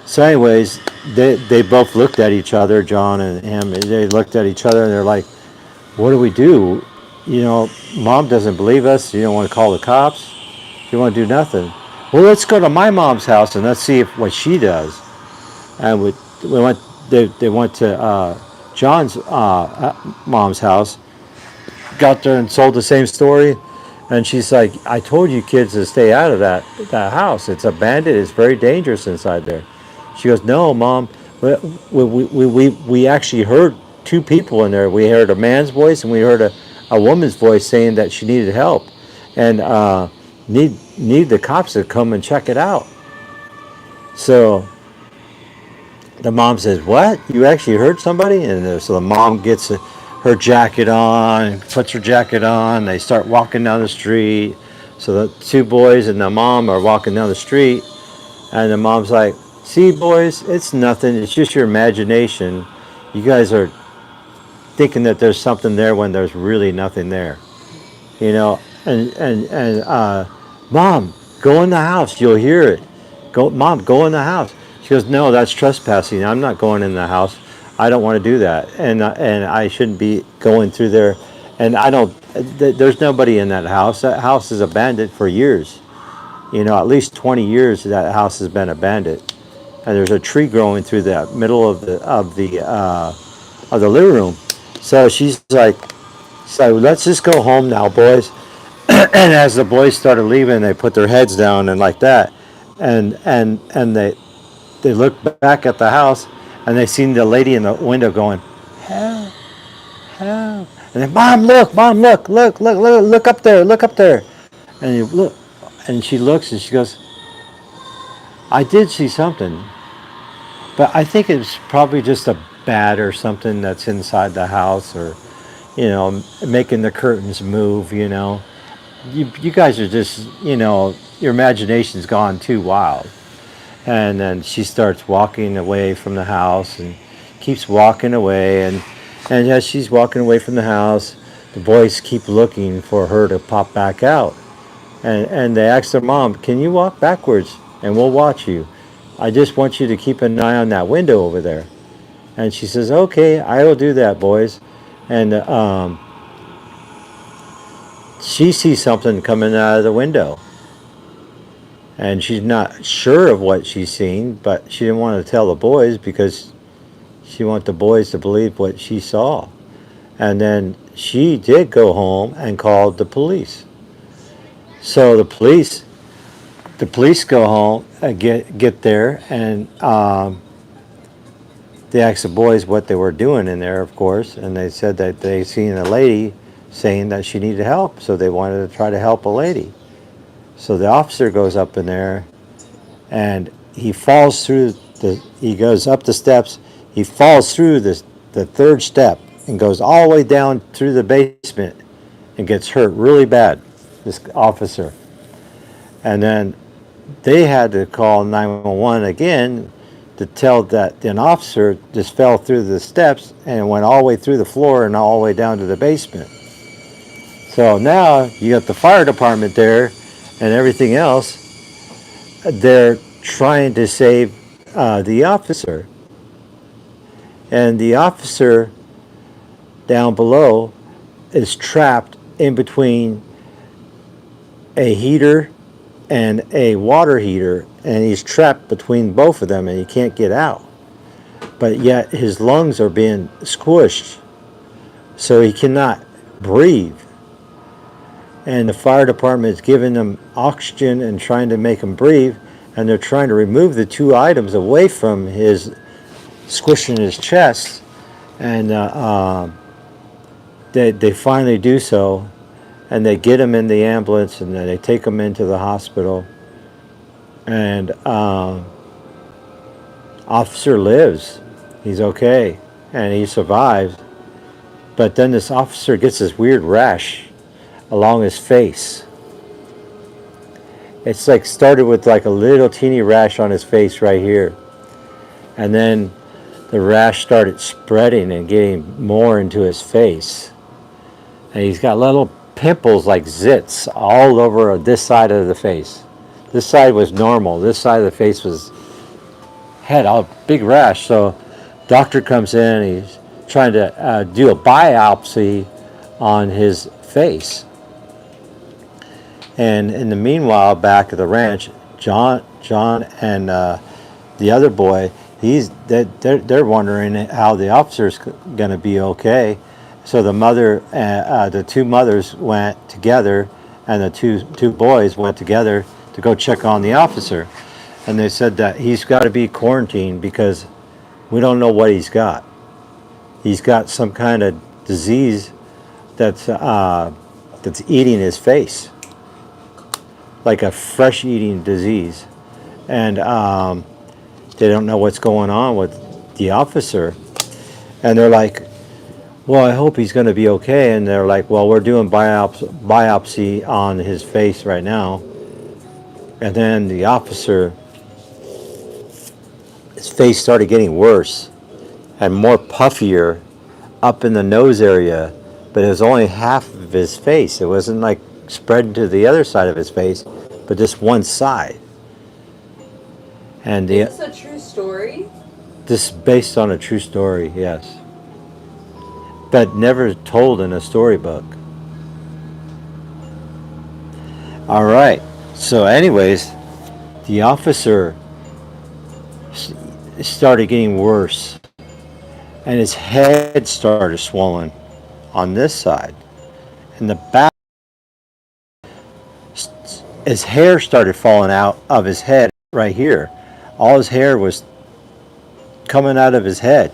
so anyways, they both looked at each other, John and him. They looked at each other and they're like, what do we do? You know, Mom doesn't believe us. You don't want to call the cops. You want to do nothing. Well, let's go to my mom's house and let's see what she does. And we went. They went to John's mom's house. Got there and told the same story. And she's like, I told you kids to stay out of that house. It's abandoned. It's very dangerous inside there. She goes, no, Mom. We actually heard two people in there. We heard a man's voice and we heard a woman's voice saying that she needed help. And need the cops to come and check it out. So the mom says, what? You actually heard somebody? And so the mom gets her jacket on, puts her jacket on. They start walking down the street. So the two boys and the mom are walking down the street. And the mom's like, see, boys, it's nothing. It's just your imagination. You guys are thinking that there's something there when there's really nothing there. You know, and Mom, go in the house. You'll hear it. Mom, go in the house. She goes, no, that's trespassing. I'm not going in the house. I don't want to do that, and I shouldn't be going through there. And I don't. There's nobody in that house. That house is abandoned for years. At least 20 years that house has been abandoned. And there's a tree growing through the middle of the living room. So she's like, so let's just go home now, boys. And as the boys started leaving, they put their heads down and like that, and they looked back at the house, and they seen the lady in the window going, help, help. And then, Mom, look up there, look up there. And you look, and she looks and she goes, I did see something, but I think it's probably just a bat or something that's inside the house, or making the curtains move. You guys are just, your imagination's gone too wild. And then she starts walking away from the house and keeps walking away. And as she's walking away from the house, the boys keep looking for her to pop back out. And they ask their mom, can you walk backwards and we'll watch you? I just want you to keep an eye on that window over there. And she says, okay, I will do that, boys. And she sees something coming out of the window. And she's not sure of what she's seen, but she didn't want to tell the boys because she wanted the boys to believe what she saw. And then she did go home and called the police. So the police go home and get there, and they asked the boys what they were doing in there, of course, and they said that they seen a lady saying that she needed help, so they wanted to try to help a lady. So the officer goes up in there, and he falls through he goes up the steps, he falls through the third step and goes all the way down through the basement and gets hurt really bad, this officer. And then they had to call 911 again to tell that an officer just fell through the steps and went all the way through the floor and all the way down to the basement. So now you got the fire department there and everything else. They're trying to save the officer. And the officer down below is trapped in between a heater and a water heater, and he's trapped between both of them and he can't get out. But yet his lungs are being squished, so he cannot breathe. And the fire department is giving him oxygen and trying to make him breathe, and they're trying to remove the two items away from his squishing his chest, and they finally do so, and they get him in the ambulance, and then they take him into the hospital, and officer lives. He's okay, and he survives. But then this officer gets this weird rash along his face. It's like started with like a little teeny rash on his face right here, and then the rash started spreading and getting more into his face, and he's got little pimples like zits all over this side of the face. This side was normal. This side of the face had a big rash. So doctor comes in, he's trying to do a biopsy on his face. And in the meanwhile, back at the ranch, John and the other boy, they're wondering how the officer's going to be okay. So the two mothers went together, and the two boys went together to go check on the officer. And they said that he's got to be quarantined because we don't know what he's got. He's got some kind of disease that's eating his face, like a fresh eating disease. And they don't know what's going on with the officer. And they're like, well, I hope he's going to be okay. And they're like, well, we're doing biopsy on his face right now. And then the officer, his face started getting worse and more puffier up in the nose area, but it was only half of his face. It wasn't like spreading to the other side of his face, but just one side. And Is this a true story? this is based on a true story, yes, but never told in a storybook. All right. So, anyways, the officer started getting worse, and his head started swelling on this side, and the back. His hair started falling out of his head right here. All his hair was coming out of his head,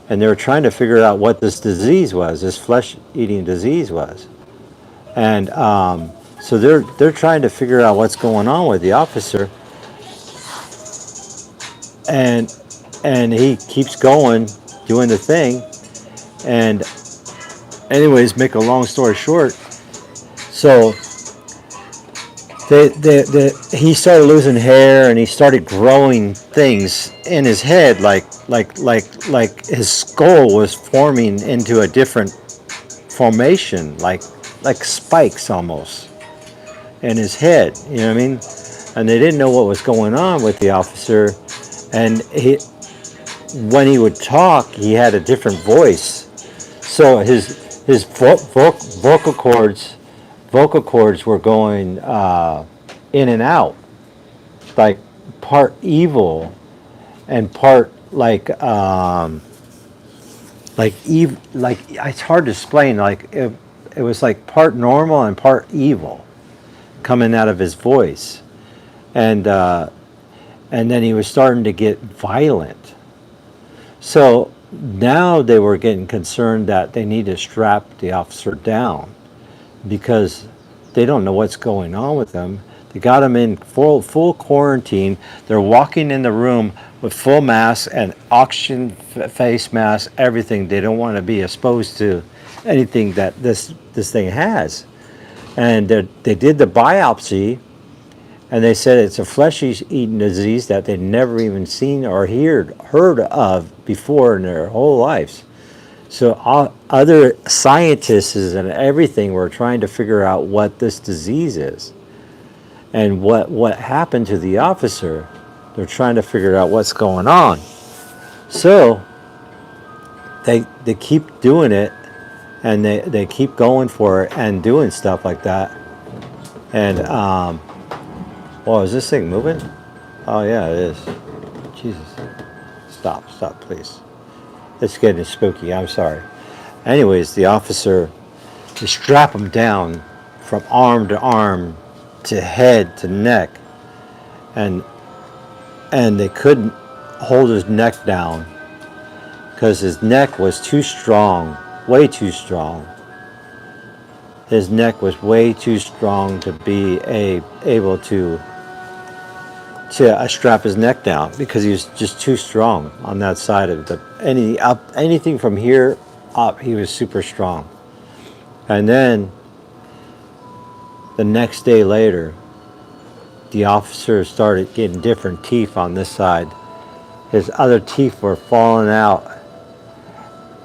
and they were trying to figure out what this disease was, this flesh-eating disease was, and so they're trying to figure out what's going on with the officer, and he keeps going, doing the thing, and anyways, make a long story short, so he started losing hair and he started growing things in his head, like his skull was forming into a different formation, like spikes almost in his head. You know what I mean? And they didn't know what was going on with the officer. And when he would talk, he had a different voice. So his vocal cords were going in and out, like part evil and part like it's hard to explain. Like it was like part normal and part evil coming out of his voice, and then he was starting to get violent. So now they were getting concerned that they need to strap the officer down because they don't know what's going on with him. They got him in full quarantine. They're walking in the room with full mask and oxygen face mask, everything. They don't want to be exposed to anything that this thing has. And they did the biopsy, and they said it's a flesh-eating disease that they'd never even seen or heard of before in their whole lives. So other scientists and everything were trying to figure out what this disease is and what happened to the officer. They're trying to figure out what's going on. So they keep doing it, and they keep going for it and doing stuff like that. And oh, is this thing moving? Oh yeah, it is. Jesus. Stop, please. It's getting spooky. I'm sorry. Anyways, the officer, they strap him down from arm to arm to head to neck, and they couldn't hold his neck down because his neck was too strong, way too strong. His neck was way too strong to be able to strap his neck down because he was just too strong on that side of anything from here up. He was super strong. And then the next day later, the officer started getting different teeth on this side. His other teeth were falling out,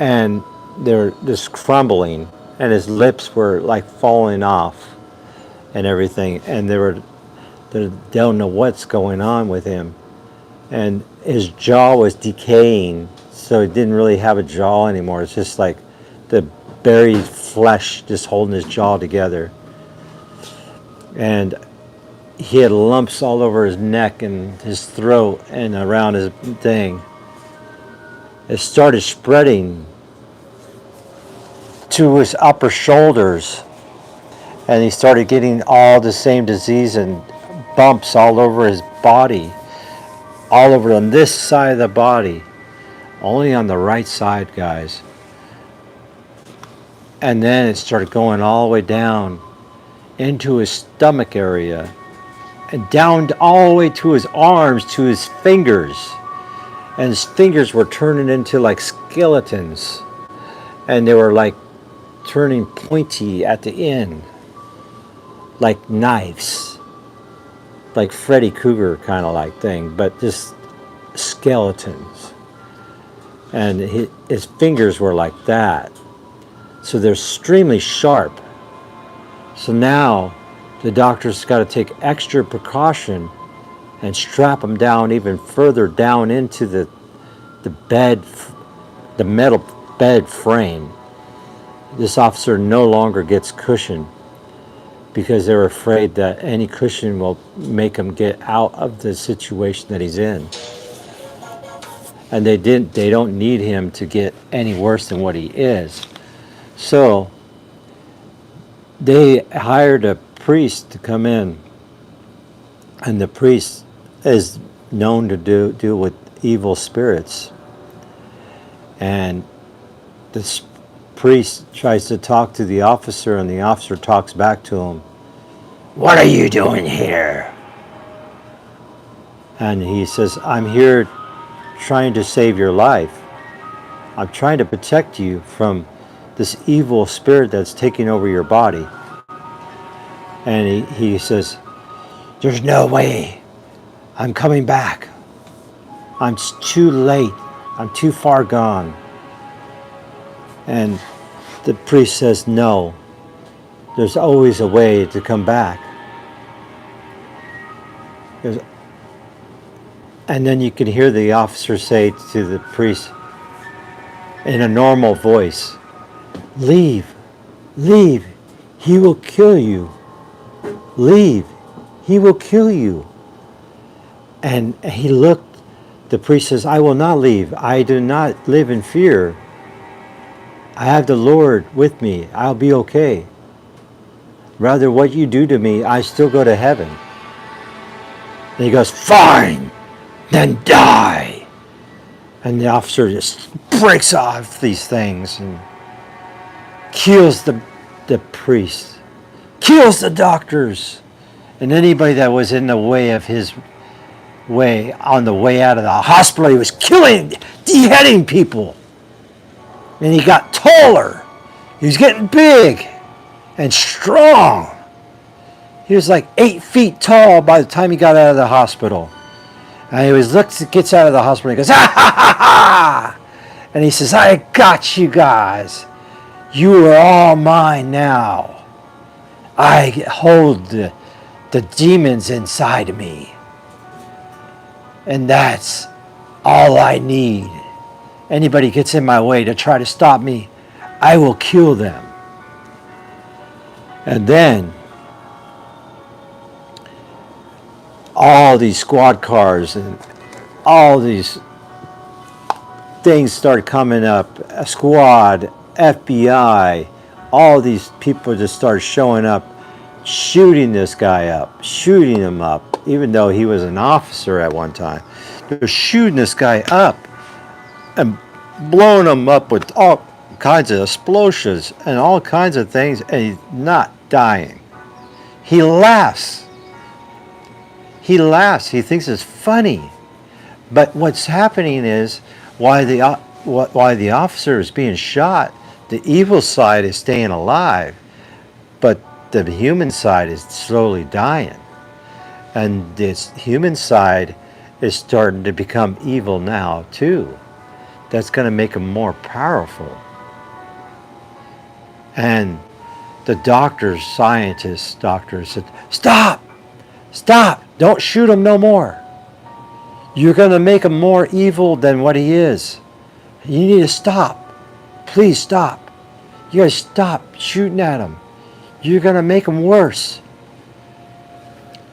and they're just crumbling, and his lips were like falling off and everything, and they don't know what's going on with him. And his jaw was decaying, so he didn't really have a jaw anymore. It's just like the buried flesh just holding his jaw together. And he had lumps all over his neck and his throat and around his thing. It started spreading to his upper shoulders, and he started getting all the same disease and bumps all over his body, all over on this side of the body, only on the right side, guys. And then it started going all the way down into his stomach area and down all the way to his arms, to his fingers. And his fingers were turning into like skeletons, and they were like turning pointy at the end, like knives, like Freddy Krueger kind of like thing, but just skeletons. And his fingers were like that, so they're extremely sharp. So now the doctor's got to take extra precaution and strap him down even further down into the bed, the metal bed frame. This officer no longer gets cushion because they're afraid that any cushion will make him get out of the situation that he's in. And they don't need him to get any worse than what he is. So they hired a priest to come in, and the priest is known to deal with evil spirits. And this priest tries to talk to the officer, and the officer talks back to him, "What are you doing here?" And he says, "I'm here trying to save your life. I'm trying to protect you from this evil spirit that's taking over your body." And he says, "There's no way. I'm coming back. I'm too late. I'm too far gone." And the priest says, "No, there's always a way to come back." And then you can hear the officer say to the priest in a normal voice, "Leave, leave, he will kill you. Leave, he will kill you." And he looked, the priest says, "I will not leave. I do not live in fear. I have the Lord with me. I'll be okay. Rather, what you do to me, I still go to heaven." And he goes, "Fine, then die." And the officer just breaks off these things and kills the priest, kills the doctors, and anybody that was in the way of his way on the way out of the hospital. He was killing, beheading people. And he got taller. He was getting big and strong. He was like 8 feet tall by the time he got out of the hospital. And he gets out of the hospital and he goes, "Ah, ha, ha, ha!" And he says, "I got you guys. You are all mine now. I hold the demons inside of me. And that's all I need. Anybody gets in my way to try to stop me, I will kill them." And then all these squad cars and all these things started coming up. A squad, FBI, all these people just started showing up, shooting this guy up, shooting him up, even though he was an officer at one time. They're shooting this guy up and blowing him up with all kinds of explosives and all kinds of things, and he's not dying. He laughs. He laughs. He thinks it's funny. But what's happening is, while the officer is being shot, the evil side is staying alive, but the human side is slowly dying. And this human side is starting to become evil now too. That's going to make him more powerful. And the doctors said, "Stop! Stop! Don't shoot him no more. You're going to make him more evil than what he is. You need to stop. Please stop. You guys stop shooting at him. You're going to make him worse.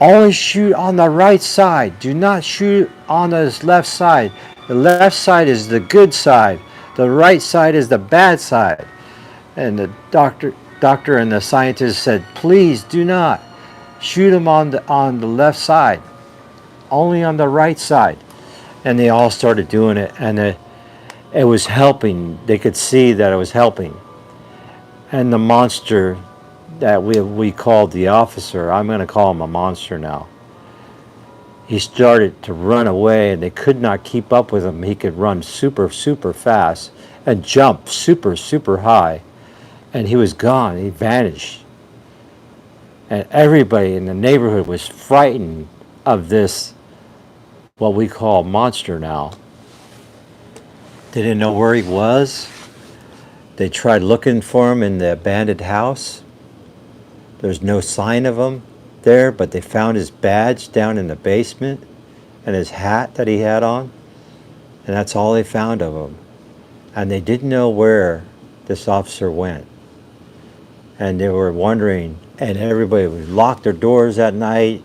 Always shoot on the right side. Do not shoot on the left side. The left side is the good side. The right side is the bad side." And the doctor and the scientist said, "Please do not shoot him on the left side. Only on the right side." And they all started doing it, and it was helping. They could see that it was helping. And the monster that we called the officer, I'm going to call him a monster now, he started to run away, and they could not keep up with him. He could run super, super fast and jump super, super high. And he was gone. He vanished. And everybody in the neighborhood was frightened of this, what we call monster now. They didn't know where he was. They tried looking for him in the abandoned house. There's no sign of him there, but they found his badge down in the basement. and his hat that he had on, and that's all they found of him. And they didn't know where this officer went. And they were wondering, and everybody would lock their doors at night,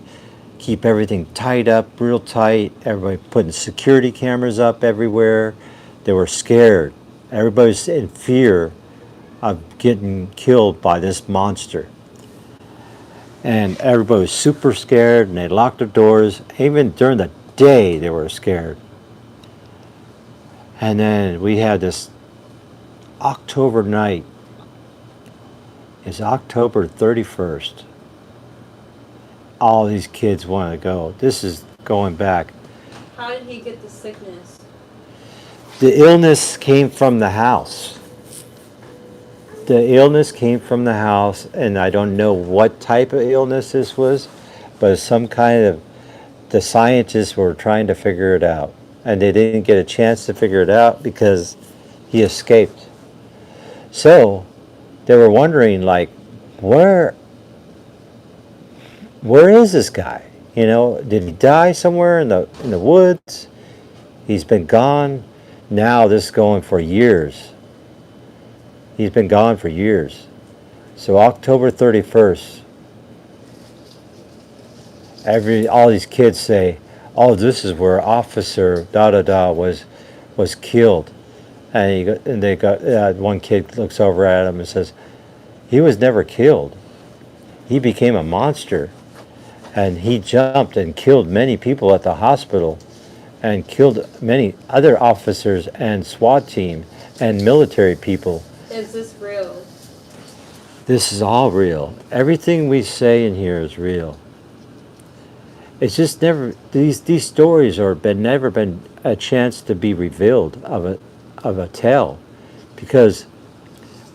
keep everything tied up real tight, everybody putting security cameras up everywhere. They were scared. Everybody was in fear of getting killed by this monster. And everybody was super scared, and they locked their doors. Even during the day, they were scared. And then we had this October night. It's October 31st. All these kids want to go. This is going back. How did he get the sickness? The illness came from the house. The illness came from the house, and I don't know what type of illness this was, but some kind of, the scientists were trying to figure it out, and they didn't get a chance to figure it out because he escaped. So they were wondering, like, where is this guy? You know, did he die somewhere in the woods? He's been gone. Now this is going for years. He's been gone for years. So October 31st, all these kids say, "Oh, this is where Officer da da da was killed." And they got one kid looks over at him and says, "He was never killed. He became a monster, and he jumped and killed many people at the hospital, and killed many other officers and SWAT team and military people." Is this real? This is all real. Everything we say in here is real. It's just never, these stories never been a chance to be revealed of a tale, because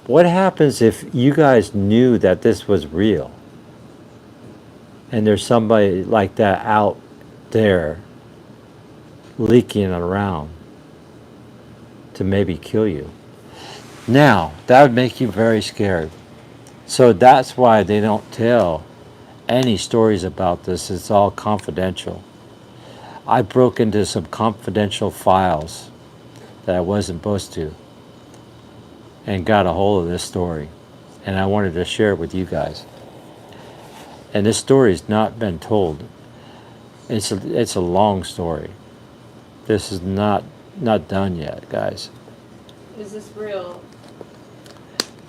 what happens if you guys knew that this was real, and there's somebody like that out there leaking around to maybe kill you? Now, that would make you very scared. So that's why they don't tell any stories about this. It's all confidential. I broke into some confidential files that I wasn't supposed to, and got a hold of this story. And I wanted to share it with you guys. And this story has not been told. It's a long story. This is not done yet, guys. Is this real?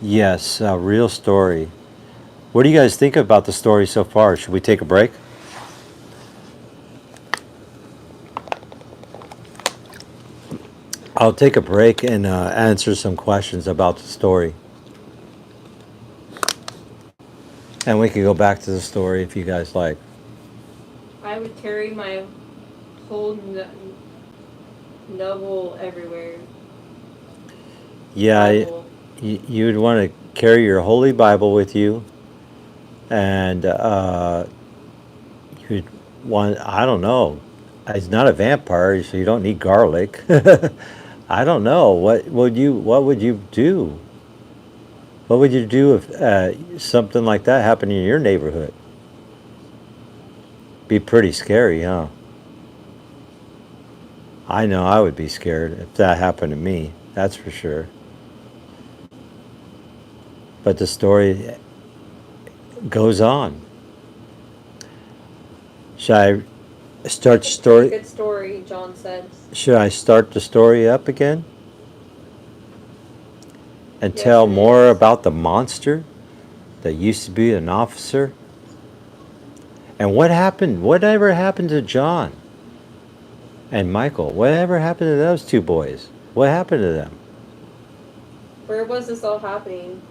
Yes, a real story. What do you guys think about the story so far? Should we take a break? I'll take a break and answer some questions about the story. And we can go back to the story if you guys like. I would carry my whole novel everywhere. Yeah, Bible. you'd want to carry your Holy Bible with you, and you'd want, I don't know, he's not a vampire, so you don't need garlic. I don't know, what would you do? What would you do if something like that happened in your neighborhood? Be pretty scary, huh? I know I would be scared if that happened to me, that's for sure. But the story goes on. Should I start the story? Good story, John said. Should I start the story up again? And Yes, tell it more is. about the monster that used to be an officer? And what happened? Whatever happened to John and Michael? Whatever happened to those two boys? What happened to them? Where was this all happening?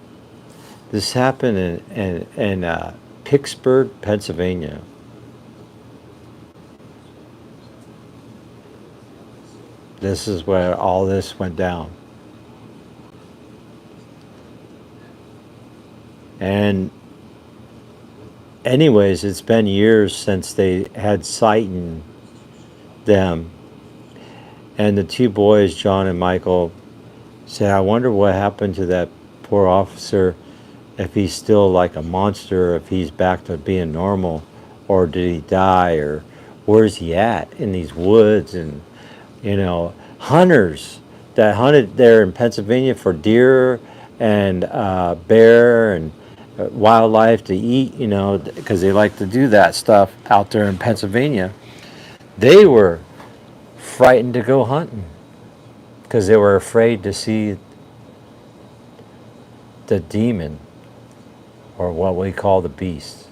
This happened in Pittsburgh, Pennsylvania. This is where all this went down. And anyways, it's been years since they had sighted them. And the two boys, John and Michael, said, I wonder what happened to that poor officer, if he's still like a monster, if he's back to being normal, or did he die, or where's he at in these woods, and hunters that hunted there in Pennsylvania for deer and bear and wildlife to eat, because they like to do that stuff out there in Pennsylvania. They were frightened to go hunting because they were afraid to see the demon, or what we call the beast.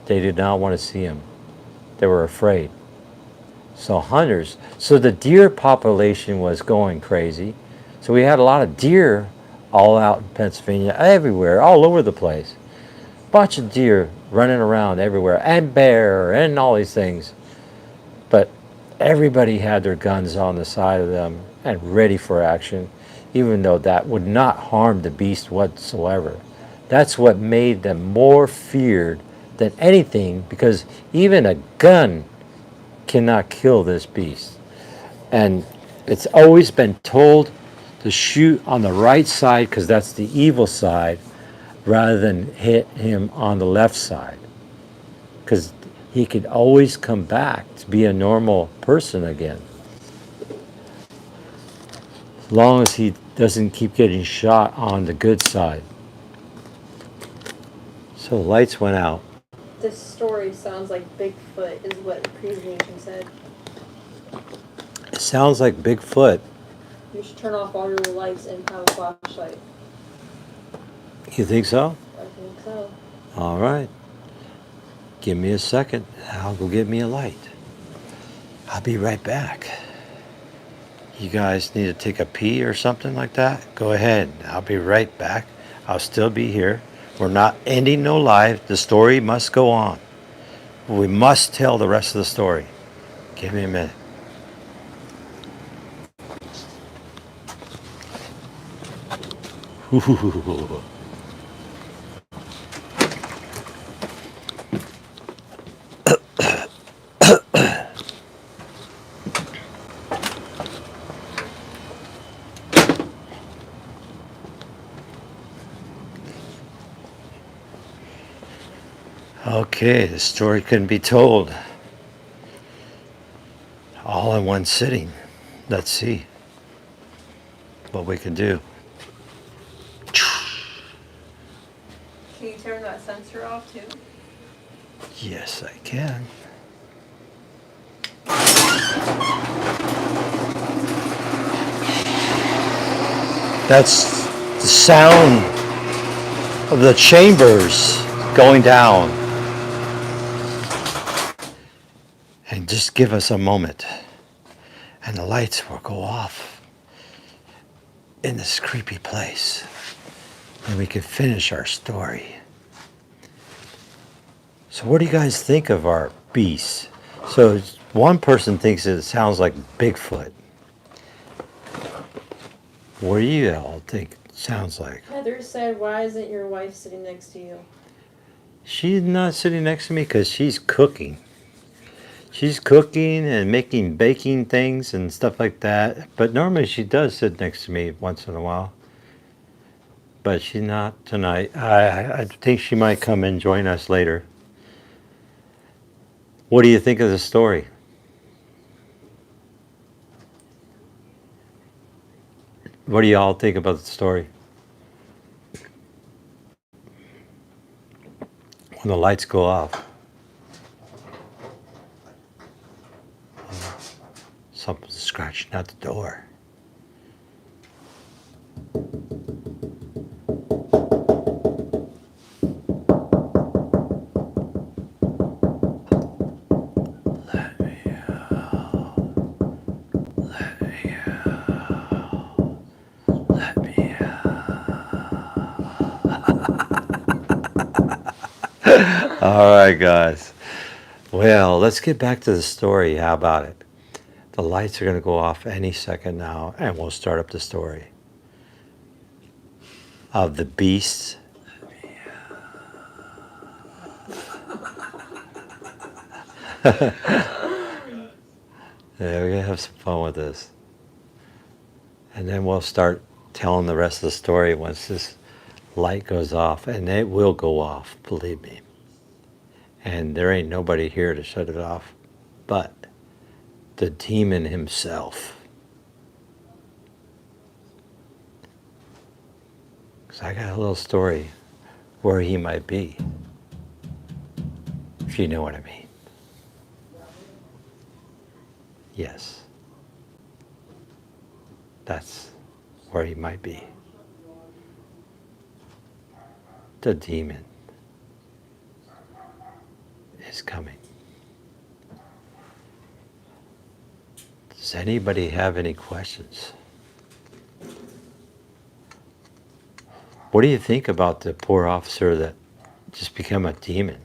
They did not want to see him. They were afraid. So the deer population was going crazy. So we had a lot of deer all out in Pennsylvania, everywhere, all over the place. Bunch of deer running around everywhere, and bear, and all these things. But everybody had their guns on the side of them and ready for action, even though that would not harm the beast whatsoever. That's what made them more feared than anything, because even a gun cannot kill this beast. And it's always been told to shoot on the right side, because that's the evil side, rather than hit him on the left side, because he could always come back to be a normal person again, as long as he doesn't keep getting shot on the good side. So lights went out. This story sounds like Bigfoot, is what Creation said. It sounds like Bigfoot. You should turn off all your lights and have a flashlight. You think so? I think so. All right. Give me a second. I'll go get me a light. I'll be right back. You guys need to take a pee or something like that? Go ahead. I'll be right back. I'll still be here. We're not ending no live. The story must go on. We must tell the rest of the story. Give me a minute. Ooh. Okay, the story couldn't be told all in one sitting. Let's see what we can do. Can you turn that sensor off too? Yes, I can. That's the sound of the chambers going down. And just give us a moment, and the lights will go off in this creepy place, and we can finish our story. So what do you guys think of our beast? So one person thinks it sounds like Bigfoot. What do you all think it sounds like? Heather said, why isn't your wife sitting next to you? She's not sitting next to me because she's cooking. She's cooking and baking things and stuff like that. But normally she does sit next to me once in a while. But she's not tonight. I think she might come and join us later. What do you think of the story? What do y'all think about the story? When the lights go off. Something's scratching at the door. Let me out. Let me out. Let me out. All right, guys. Well, let's get back to the story. How about it? The lights are going to go off any second now, and we'll start up the story of the beasts. Yeah, we're going to have some fun with this. And then we'll start telling the rest of the story once this light goes off, and it will go off, believe me. And there ain't nobody here to shut it off but the demon himself. Because I got a little story where he might be, if you know what I mean. Yes. That's where he might be. The demon is coming. Does anybody have any questions? What do you think about the poor officer that just became a demon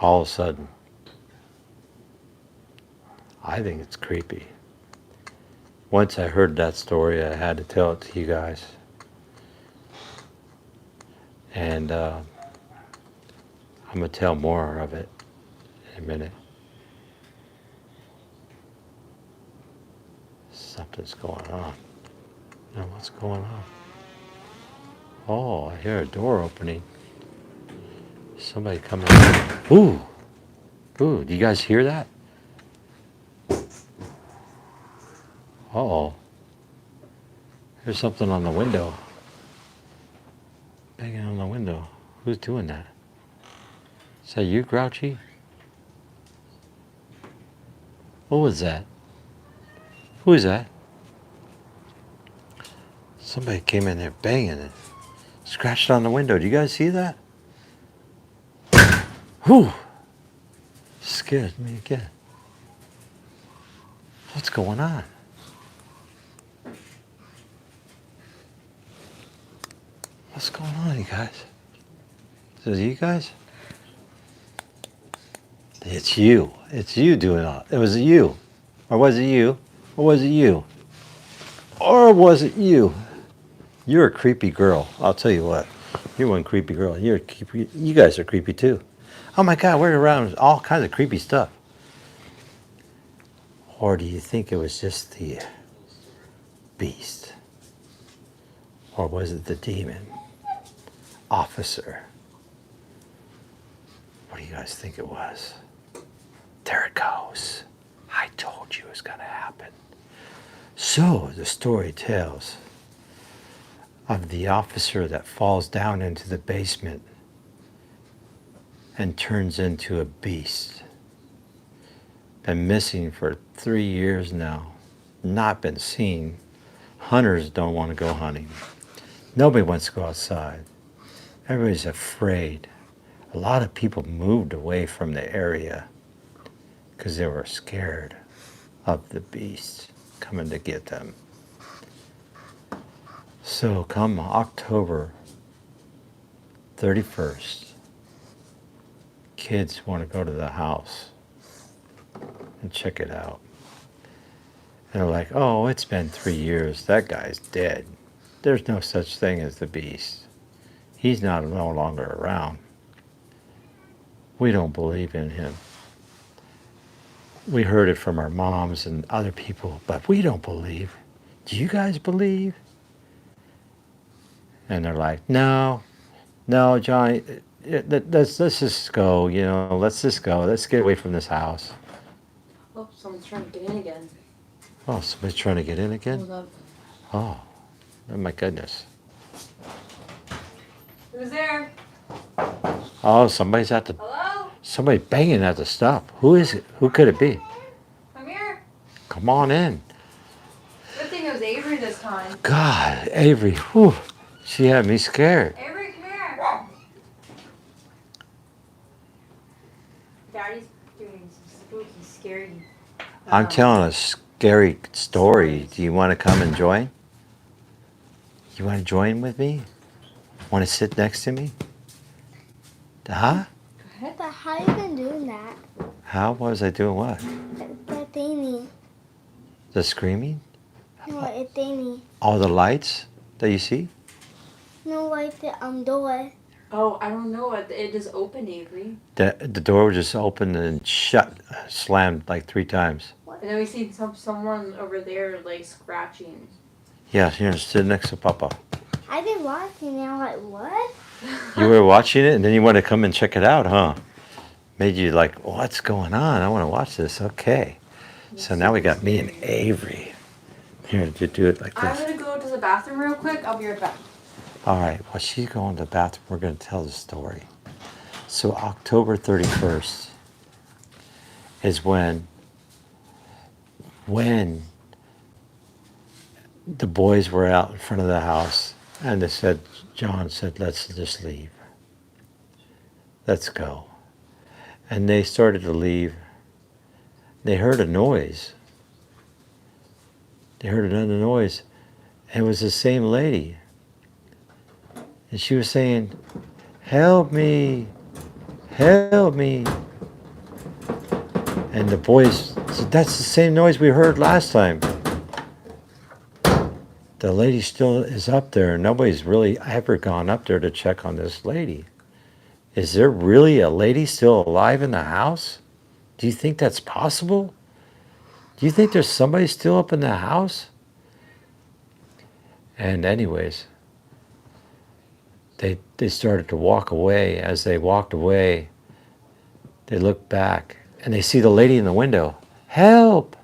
all of a sudden? I think it's creepy. Once I heard that story, I had to tell it to you guys. And I'm going to tell more of it in a minute. Something's going on. Now, what's going on? Oh, I hear a door opening. Somebody coming in. Ooh! Ooh, do you guys hear that? Uh-oh. There's something on the window. Banging on the window. Who's doing that? Is that you, Grouchy? What was that? Who is that? Somebody came in there banging and scratched on the window. Do you guys see that? Whew! Scared me again. What's going on? What's going on, you guys? Is it you guys? It's you. It's you doing it. It was you. Or was it you? Or was it you? Or was it you? You're a creepy girl. I'll tell you what. You're one creepy girl. You're creepy. You guys are creepy too. Oh my God, we're around all kinds of creepy stuff. Or do you think it was just the beast? Or was it the demon officer? What do you guys think it was? There it goes. I told you it was going to happen. So the story tells of the officer that falls down into the basement and turns into a beast. Been missing for 3 years now. Not been seen. Hunters don't want to go hunting. Nobody wants to go outside. Everybody's afraid. A lot of people moved away from the area because they were scared of the beast coming to get them. So come October 31st, kids want to go to the house and check it out. And they're like, oh, it's been 3 years. That guy's dead. There's no such thing as the beast. He's no longer around. We don't believe in him. We heard it from our moms and other people, but we don't believe. Do you guys believe? And they're like, no, Johnny, let's just go, let's just go. Let's get away from this house. Oh, someone's trying to get in again. Oh, somebody's trying to get in again? Hold up. Oh my goodness. Who's there? Oh, somebody's at the, Hello? somebody banging at the stop. Who is it? Who could it be? Come here. Come on in. Good thing it was Avery this time. God, Avery, whew, she had me scared. Avery, come here. Daddy's doing some spooky, scary. I'm telling a scary story. Do you want to come and join? You want to join with me? Want to sit next to me? Huh? But how you been doing that? How was I doing what? The thingy. The screaming? No, a thingy. All the lights that you see? No, like the door. Oh, I don't know. It just opened, Avery. The door just opened and shut, slammed like 3 times. And then we see someone over there like scratching. Yeah, here, sit next to Papa. I've been watching and I'm like, what? You were watching it and then you want to come and check it out, huh? Made you like, what's going on? I want to watch this. Okay. So now we got me and Avery. Here, to do it like I'm this. gonna go to the bathroom real quick. I'll be right back. All right. While she's going to the bathroom, we're going to tell the story. So October 31st is when the boys were out in front of the house and John said, let's just leave. Let's go. And they started to leave. They heard a noise. They heard another noise. And it was the same lady. And she was saying, help me, help me. And the boys said, that's the same noise we heard last time. The lady still is up there. Nobody's really ever gone up there to check on this lady. Is there really a lady still alive in the house? Do you think that's possible? Do you think there's somebody still up in the house? And anyways, they started to walk away. As they walked away, they looked back and they see the lady in the window. Help!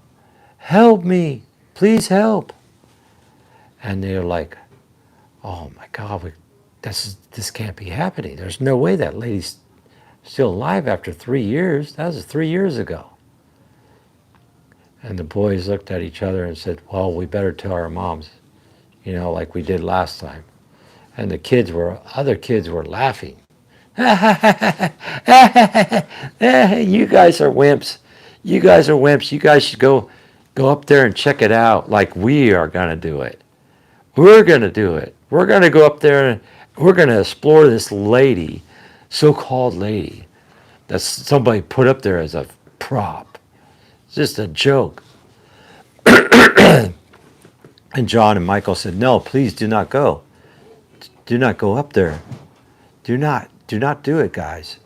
Help me! Please help! And they're like, oh my God, this can't be happening. There's no way that lady's still alive after 3 years. That was 3 years ago. And the boys looked at each other and said, well, we better tell our moms, like we did last time. And other kids were laughing. You guys are wimps. You guys are wimps. You guys should go up there and check it out like we are going to do it. We're going to do it. We're going to go up there and we're going to explore this lady, so-called lady, that somebody put up there as a prop. It's just a joke. And John and Michael said, no, please do not go. Do not go up there. Do not do it, guys.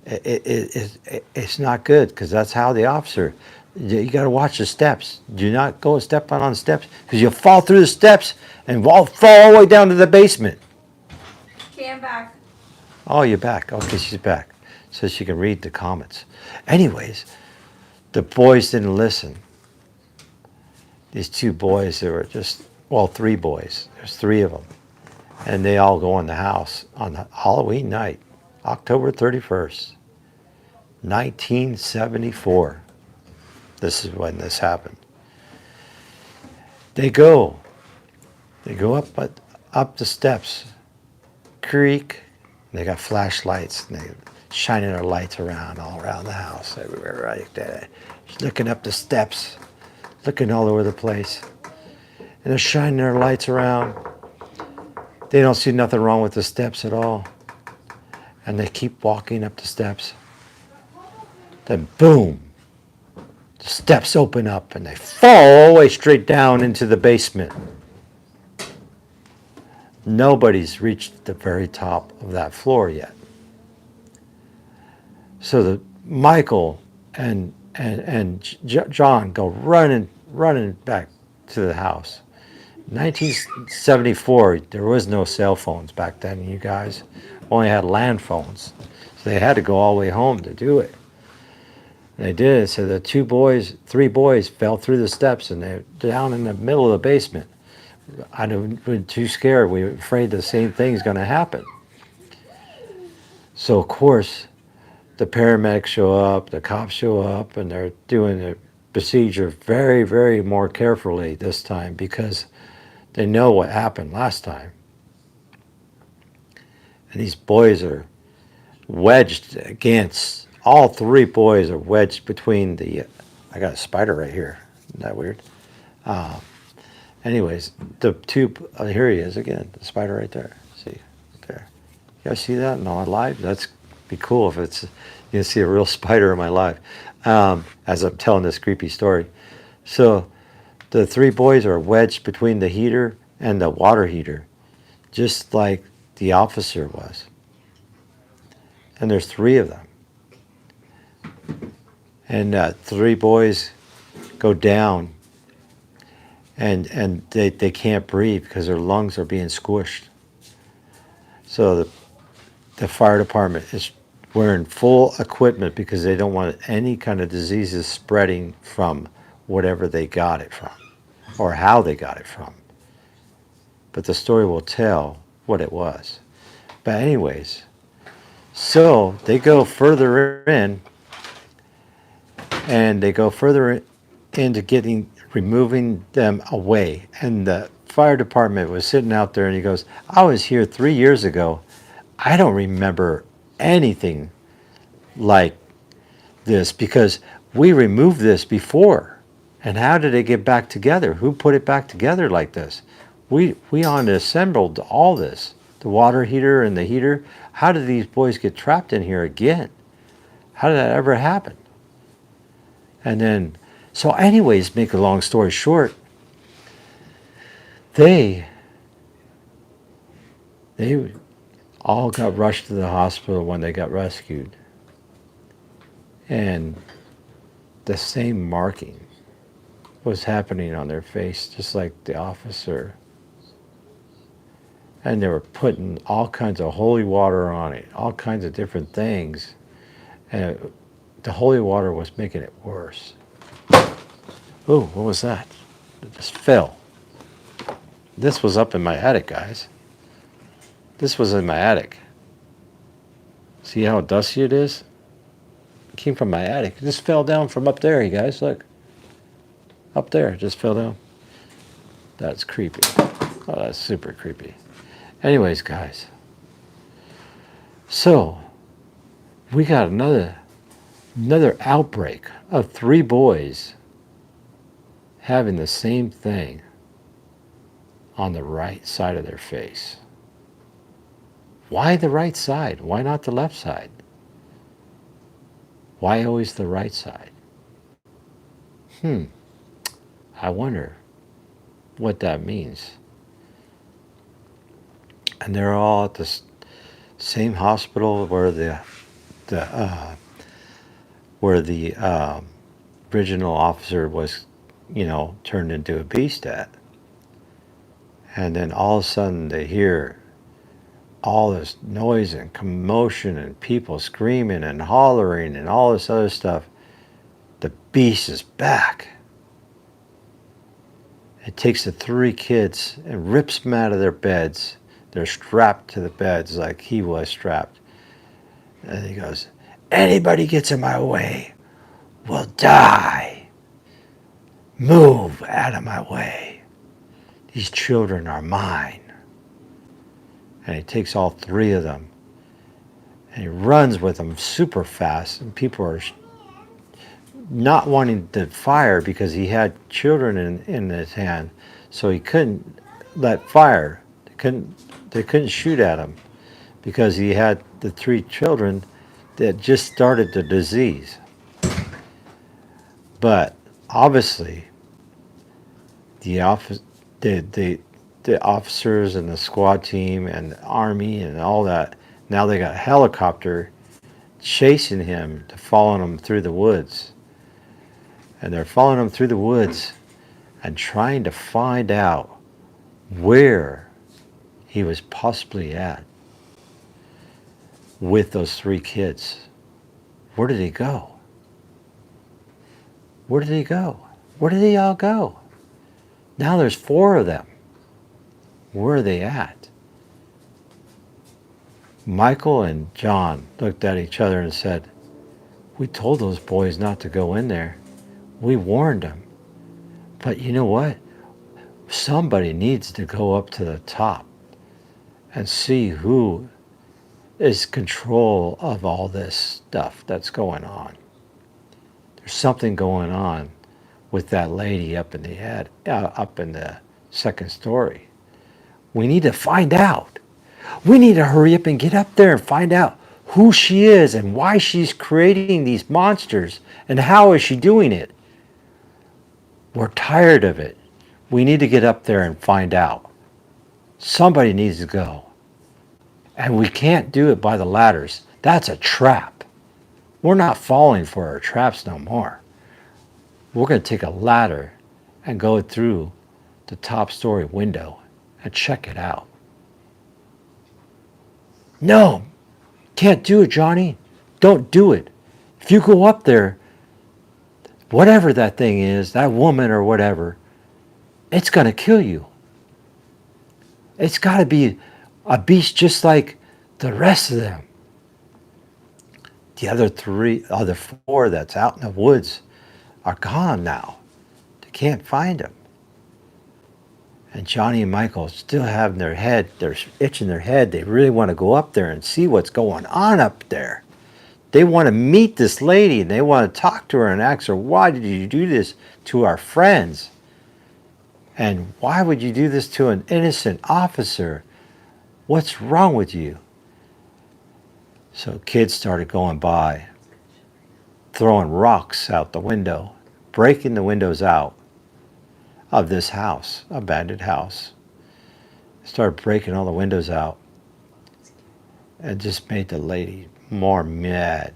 It's not good, because that's how the officer, you got to watch the steps. Do not go step on steps, because you'll fall through the steps and fall all the way down to the basement. Okay, I'm back. Oh, you're back. Okay, she's back. So she can read the comments. Anyways, the boys didn't listen. These two boys, they were three boys. There's three of them. And they all go in the house on Halloween night, October 31st, 1974. This is when this happened. They go up the steps, creak. They got flashlights, and they're shining their lights around, all around the house, everywhere, right there. Looking up the steps, looking all over the place. And they're shining their lights around. They don't see nothing wrong with the steps at all. And they keep walking up the steps. Then boom, the steps open up and they fall all the way straight down into the basement. Nobody's reached the very top of that floor yet. So Michael and John go running back to the house. 1974, there was no cell phones back then, you guys. Only had land phones. So they had to go all the way home to do it. And they did it. So the three boys fell through the steps and they're down in the middle of the basement. We're too scared. We were afraid the same thing's going to happen. So, of course, the paramedics show up, the cops show up, and they're doing the procedure very, very more carefully this time, because they know what happened last time. And these boys are wedged against, all three boys are wedged between I got a spider right here. Isn't that weird? Anyways, the two, here he is again, the spider right there. See, there. You guys see that in my live? That's be cool if you can see a real spider in my life as I'm telling this creepy story. So the three boys are wedged between the heater and the water heater, just like the officer was. And there's three of them. And three boys go down, and they can't breathe because their lungs are being squished. So the fire department is wearing full equipment because they don't want any kind of diseases spreading from whatever they got it from or how they got it from. But the story will tell what it was. But anyways, so they go further in, and they go further into removing them away. And the fire department was sitting out there, and he goes, I was here 3 years ago. I don't remember anything like this because we removed this before. And how did it get back together? Who put it back together like this? We unassembled all this, the water heater and the heater. How did these boys get trapped in here again? How did that ever happen? And then, so anyways, make a long story short, they all got rushed to the hospital when they got rescued. And the same marking was happening on their face, just like the officer. And they were putting all kinds of holy water on it, all kinds of different things. And the holy water was making it worse. Ooh, what was that? It just fell. This was up in my attic, guys. This was in my attic. See how dusty it is? It came from my attic. It just fell down from up there, you guys. Look. Up there, it just fell down. That's creepy. Oh, that's super creepy. Anyways, guys. So, we got another outbreak of 3 boys having the same thing on the right side of their face. Why the right side? Why not the left side? Why always the right side? I wonder what that means. And they're all at the same hospital where the original officer was, turned into a beast at. And then all of a sudden they hear all this noise and commotion and people screaming and hollering and all this other stuff. The beast is back. It takes the 3 kids and rips them out of their beds. They're strapped to the beds like he was strapped. And he goes, anybody gets in my way will die. Move out of my way. These children are mine. And he takes all 3 of them. And he runs with them super fast. And people are not wanting to fire because he had children in his hand. So he couldn't let fire. They couldn't shoot at him because he had the 3 children that just started the disease. But obviously, the officers and the squad team and the army and all that, now they got a helicopter chasing him to follow him through the woods. And they're following him through the woods and trying to find out where he was possibly at with those 3 kids. Where did he go? Where did he go? Where did they all go? Now there's 4 of them. Where are they at? Michael and John looked at each other and said, we told those boys not to go in there. We warned them. But you know what? Somebody needs to go up to the top and see who is control of all this stuff that's going on. There's something going on with that lady up in the head, up in the 2nd story. We need to find out. We need to hurry up and get up there and find out who she is and why she's creating these monsters and how is she doing it. We're tired of it. We need to get up there and find out. Somebody needs to go. And we can't do it by the ladders. That's a trap. We're not falling for our traps no more. We're going to take a ladder and go through the top story window and check it out. No, can't do it, Johnny. Don't do it. If you go up there, whatever that thing is, that woman or whatever, it's going to kill you. It's got to be a beast just like the rest of them. The other four that's out in the woods are gone now. They can't find them. And Johnny and Michael still have in their head, they're itching their head. They really want to go up there and see what's going on up there. They want to meet this lady and they want to talk to her and ask her, why did you do this to our friends? And why would you do this to an innocent officer? What's wrong with you? So kids started going by, throwing rocks out the window, breaking the windows out of this house, abandoned house. Started breaking all the windows out. And just made the lady more mad,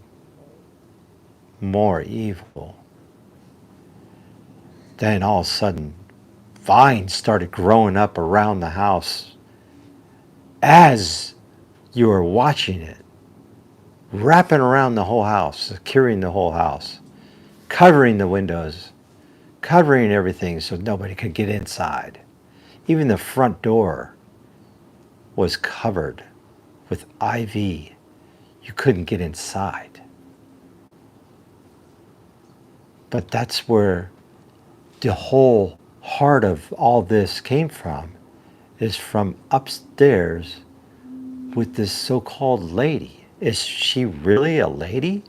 more evil. Then all of a sudden, vines started growing up around the house as you were watching it, wrapping around the whole house, securing the whole house, covering the windows, covering everything so nobody could get inside. Even the front door was covered with ivy. You couldn't get inside. But that's where the whole heart of all this came from, is from upstairs with this so-called lady. Is she really a lady?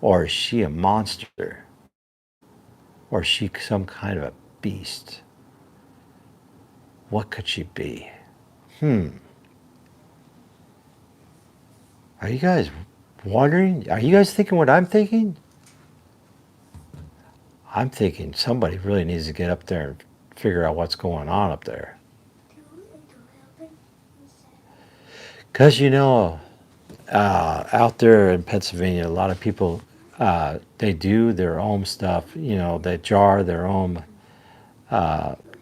Or is she a monster? Or is she some kind of a beast? What could she be? Are you guys wondering? Are you guys thinking what I'm thinking? I'm thinking somebody really needs to get up there and figure out what's going on up there. Because, you know, out there in Pennsylvania, a lot of people, they do their own stuff. You know, they jar their own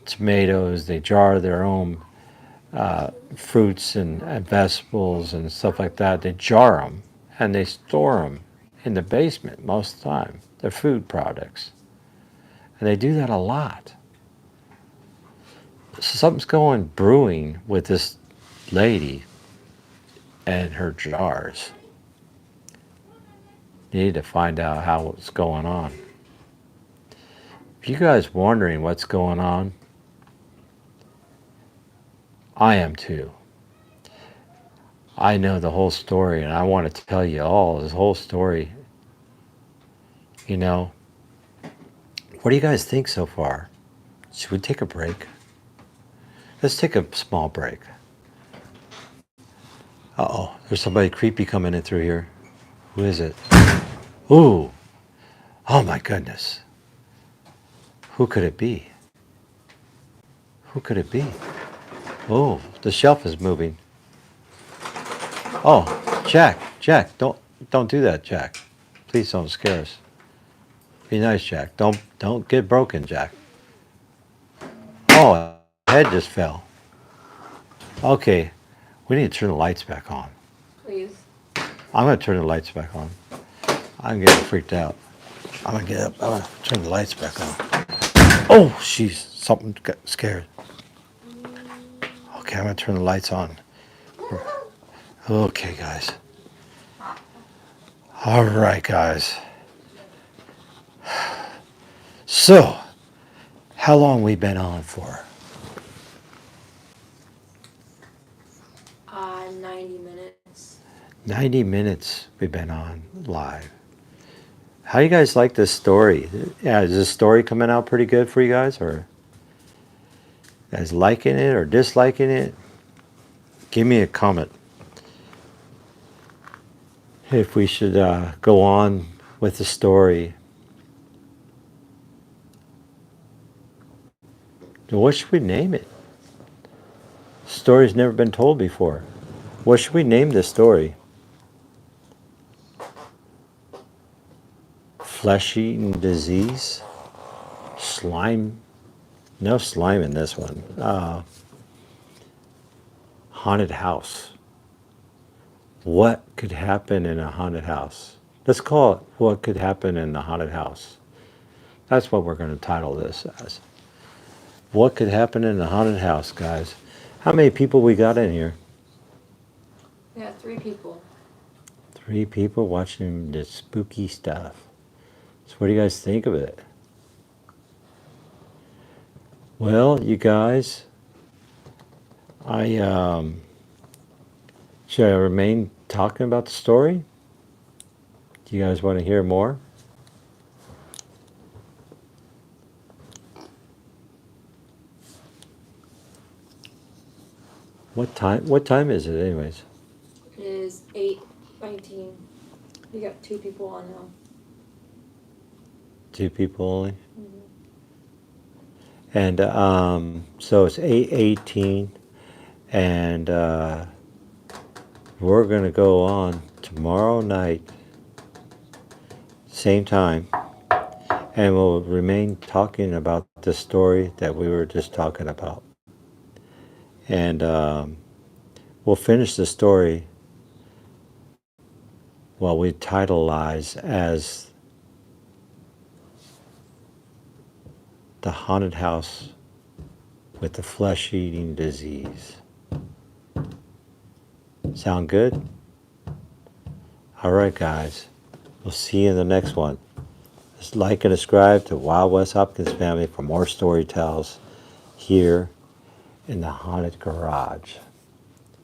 tomatoes, they jar their own fruits and vegetables and stuff like that. They jar them and they store them in the basement most of the time. They're food products. And they do that a lot. So something's going brewing with this lady and her jars. You need to find out how it's going on. If you guys wondering what's going on, I am too. I know the whole story and I want to tell you all this whole story. You know, what do you guys think so far? Should we take a break? Let's take a small break. Uh-oh, there's somebody creepy coming in through here. Who is it? Ooh, oh my goodness. Who could it be? Who could it be? Oh, the shelf is moving. Oh, Jack, don't do that, Jack. Please don't scare us. Be nice, Jack. Don't get broken, Jack. Oh, head just fell. Okay, we need to turn the lights back on. Please. I'm gonna turn the lights back on. I'm getting freaked out. I'm gonna get up. I'm gonna turn the lights back on. Oh, jeez, something got scared. Okay, I'm gonna turn the lights on. Okay, guys. All right, guys. So, how long we been on for? 90 minutes. 90 minutes we've been on live. How do you guys like this story? Yeah, is this story coming out pretty good for you guys, or you guys liking it or disliking it? Give me a comment if we should go on with the story. What should we name it? Story's never been told before. What should we name this story? Flesh-eating disease? Slime? No slime in this one. Haunted house. What could happen in a haunted house? Let's call it What Could Happen in a Haunted House. That's what we're going to title this as. What could happen in a haunted house, guys? How many people we got in here? Yeah, 3 people. 3 people watching this spooky stuff. So what do you guys think of it? Well, you guys, should I remain talking about the story? Do you guys want to hear more? What time is it anyways? It is 8:19. You got 2 people on now. 2 people only? Mhm. And so it's 8:18, and we're going to go on tomorrow night, same time, and we'll remain talking about the story that we were just talking about. And we'll finish the story, well, we titleize as The Haunted House with the Flesh-Eating Disease. Sound good? All right, guys. We'll see you in the next one. Just like and subscribe to Wild West Hopkins Family for more story tells here in the Haunted Garage.